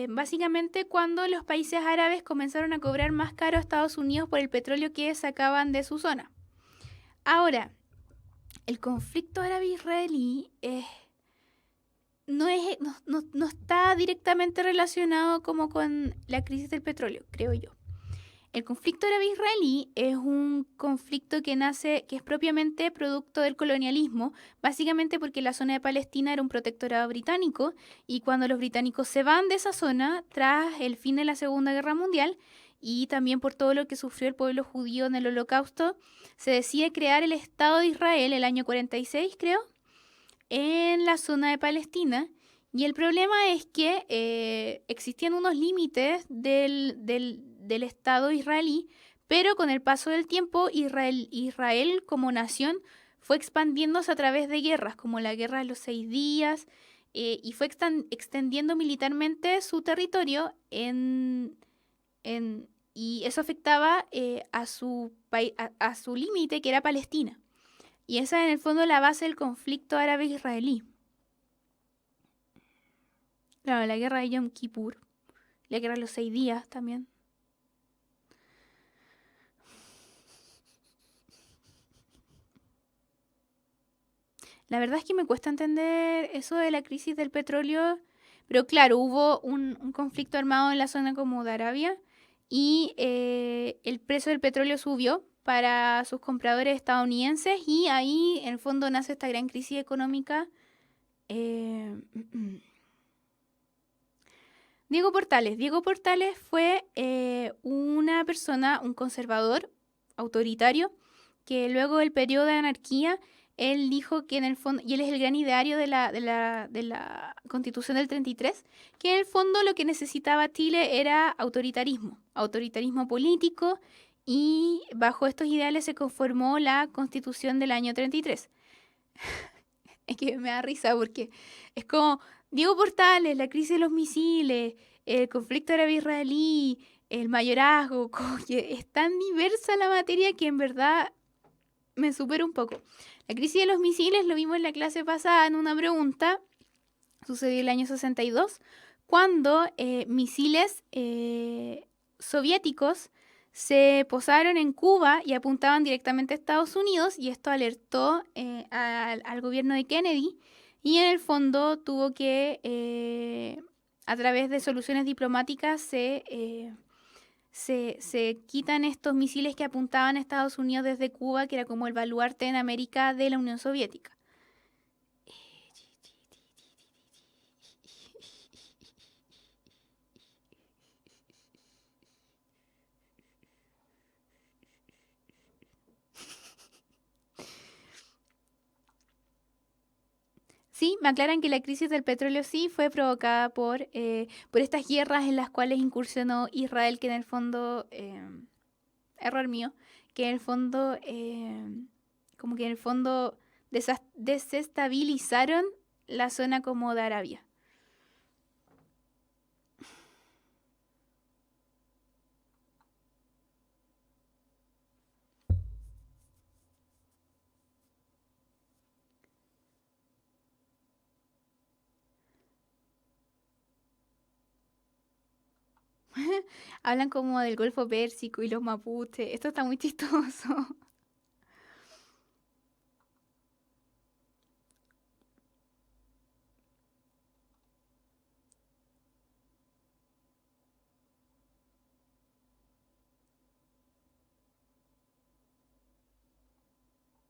básicamente cuando los países árabes comenzaron a cobrar más caro a Estados Unidos por el petróleo que sacaban de su zona. Ahora, El conflicto árabe-israelí no está directamente relacionado como con la crisis del petróleo, creo yo. El conflicto árabe-israelí es un conflicto que es propiamente producto del colonialismo, básicamente porque la zona de Palestina era un protectorado británico y cuando los británicos se van de esa zona tras el fin de la Segunda Guerra Mundial y también por todo lo que sufrió el pueblo judío en el Holocausto, se decide crear el Estado de Israel el año 46, creo, en la zona de Palestina. Y el problema es que existían unos límites del Estado israelí, pero con el paso del tiempo Israel como nación fue expandiéndose a través de guerras, como la Guerra de los 6 días, y fue extendiendo militarmente su territorio y eso afectaba a su límite, que era Palestina. Y esa es en el fondo la base del conflicto árabe-israelí. Claro, la guerra de Yom Kippur, la guerra de los 6 días también. La verdad es que me cuesta entender eso de la crisis del petróleo, pero claro, hubo un conflicto armado en la zona como de Arabia y el precio del petróleo subió para sus compradores estadounidenses y ahí en el fondo nace esta gran crisis económica. Diego Portales fue una persona, un conservador autoritario, que luego del periodo de anarquía, él dijo que en el fondo, y él es el gran ideario de la Constitución del 33, que en el fondo lo que necesitaba Chile era autoritarismo político, y bajo estos ideales se conformó la Constitución del año 33. Es que me da risa porque es como Diego Portales, la crisis de los misiles, el conflicto árabe-israelí, el mayorazgo, como que es tan diversa la materia que en verdad me supera un poco. La crisis de los misiles lo vimos en la clase pasada en una pregunta, sucedió el año 62, cuando misiles soviéticos se posaron en Cuba y apuntaban directamente a Estados Unidos y esto alertó al gobierno de Kennedy y en el fondo tuvo que, a través de soluciones diplomáticas, se quitan estos misiles que apuntaban a Estados Unidos desde Cuba, que era como el baluarte en América de la Unión Soviética. Sí, me aclaran que la crisis del petróleo sí fue provocada por estas guerras en las cuales incursionó Israel, que en el fondo, error mío, que en el fondo, como que en el fondo desestabilizaron la zona como de Arabia. Hablan como del Golfo Pérsico y los mapuches. Esto está muy chistoso.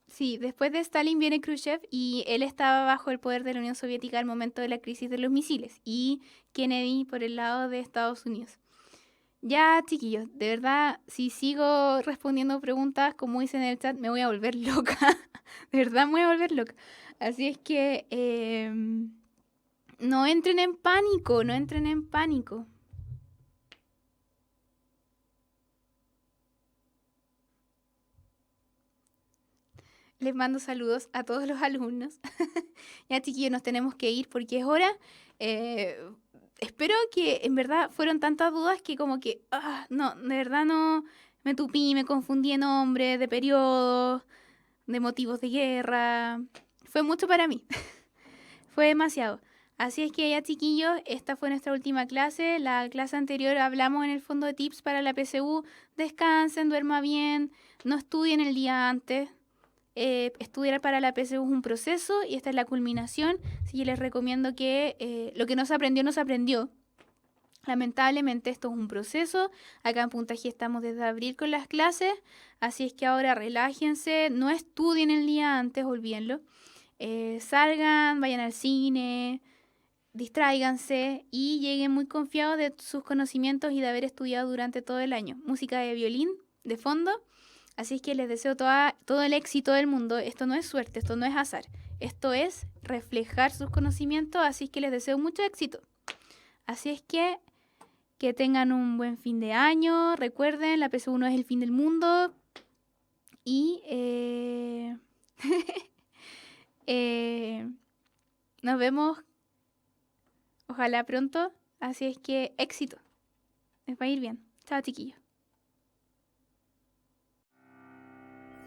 Sí, después de Stalin viene Khrushchev y él estaba bajo el poder de la Unión Soviética al momento de la crisis de los misiles y Kennedy por el lado de Estados Unidos. Ya, chiquillos, de verdad, si sigo respondiendo preguntas, como dicen en el chat, me voy a volver loca. De verdad me voy a volver loca. Así es que no entren en pánico, no entren en pánico. Les mando saludos a todos los alumnos. Ya, chiquillos, nos tenemos que ir porque es hora. Espero que en verdad fueron tantas dudas que como que, no, de verdad no, me tupí, me confundí en nombres, de periodos, de motivos de guerra. Fue mucho para mí. Fue demasiado. Así es que ya, chiquillos, esta fue nuestra última clase. La clase anterior hablamos en el fondo de tips para la PSU. Descansen, duerman bien, no estudien el día antes. estudiar para la PSU es un proceso y esta es la culminación. Así que les recomiendo que lo que no se aprendió, no se aprendió. Lamentablemente esto es un proceso. Acá en Puntaje estamos desde abril con las clases, así es que ahora relájense, no estudien el día antes, olvídenlo. Salgan, vayan al cine, distráiganse y lleguen muy confiados de sus conocimientos y de haber estudiado durante todo el año. Música de violín de fondo, así es que les deseo todo el éxito del mundo. Esto no es suerte, esto no es azar, esto es reflejar sus conocimientos, así es que les deseo mucho éxito. Así es que tengan un buen fin de año. Recuerden, la PSU no es el fin del mundo. Y nos vemos, ojalá pronto. Así es que éxito. Les va a ir bien. Chao, chiquillos.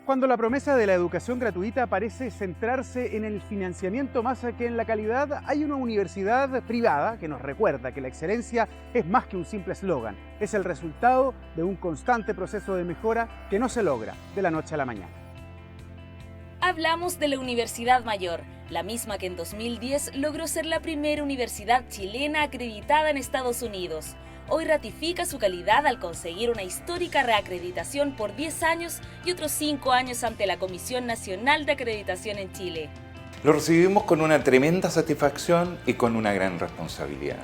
Cuando la promesa de la educación gratuita parece centrarse en el financiamiento más que en la calidad, hay una universidad privada que nos recuerda que la excelencia es más que un simple eslogan, es el resultado de un constante proceso de mejora que no se logra de la noche a la mañana. Hablamos de la Universidad Mayor, la misma que en 2010 logró ser la primera universidad chilena acreditada en Estados Unidos. Hoy ratifica su calidad al conseguir una histórica reacreditación por 10 años y otros 5 años ante la Comisión Nacional de Acreditación en Chile. Lo recibimos con una tremenda satisfacción y con una gran responsabilidad.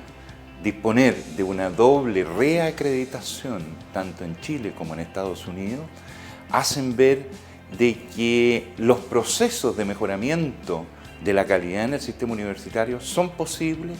Disponer de una doble reacreditación, tanto en Chile como en Estados Unidos, hacen ver de que los procesos de mejoramiento de la calidad en el sistema universitario son posibles.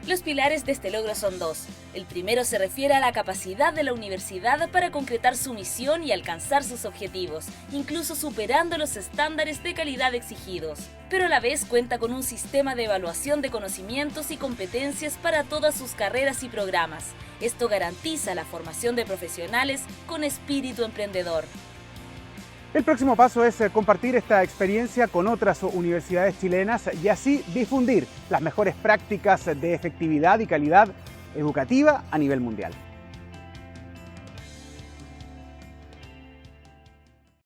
Los pilares de este logro son dos. El primero se refiere a la capacidad de la universidad para concretar su misión y alcanzar sus objetivos, incluso superando los estándares de calidad exigidos. Pero a la vez cuenta con un sistema de evaluación de conocimientos y competencias para todas sus carreras y programas. Esto garantiza la formación de profesionales con espíritu emprendedor. El próximo paso es compartir esta experiencia con otras universidades chilenas y así difundir las mejores prácticas de efectividad y calidad educativa a nivel mundial.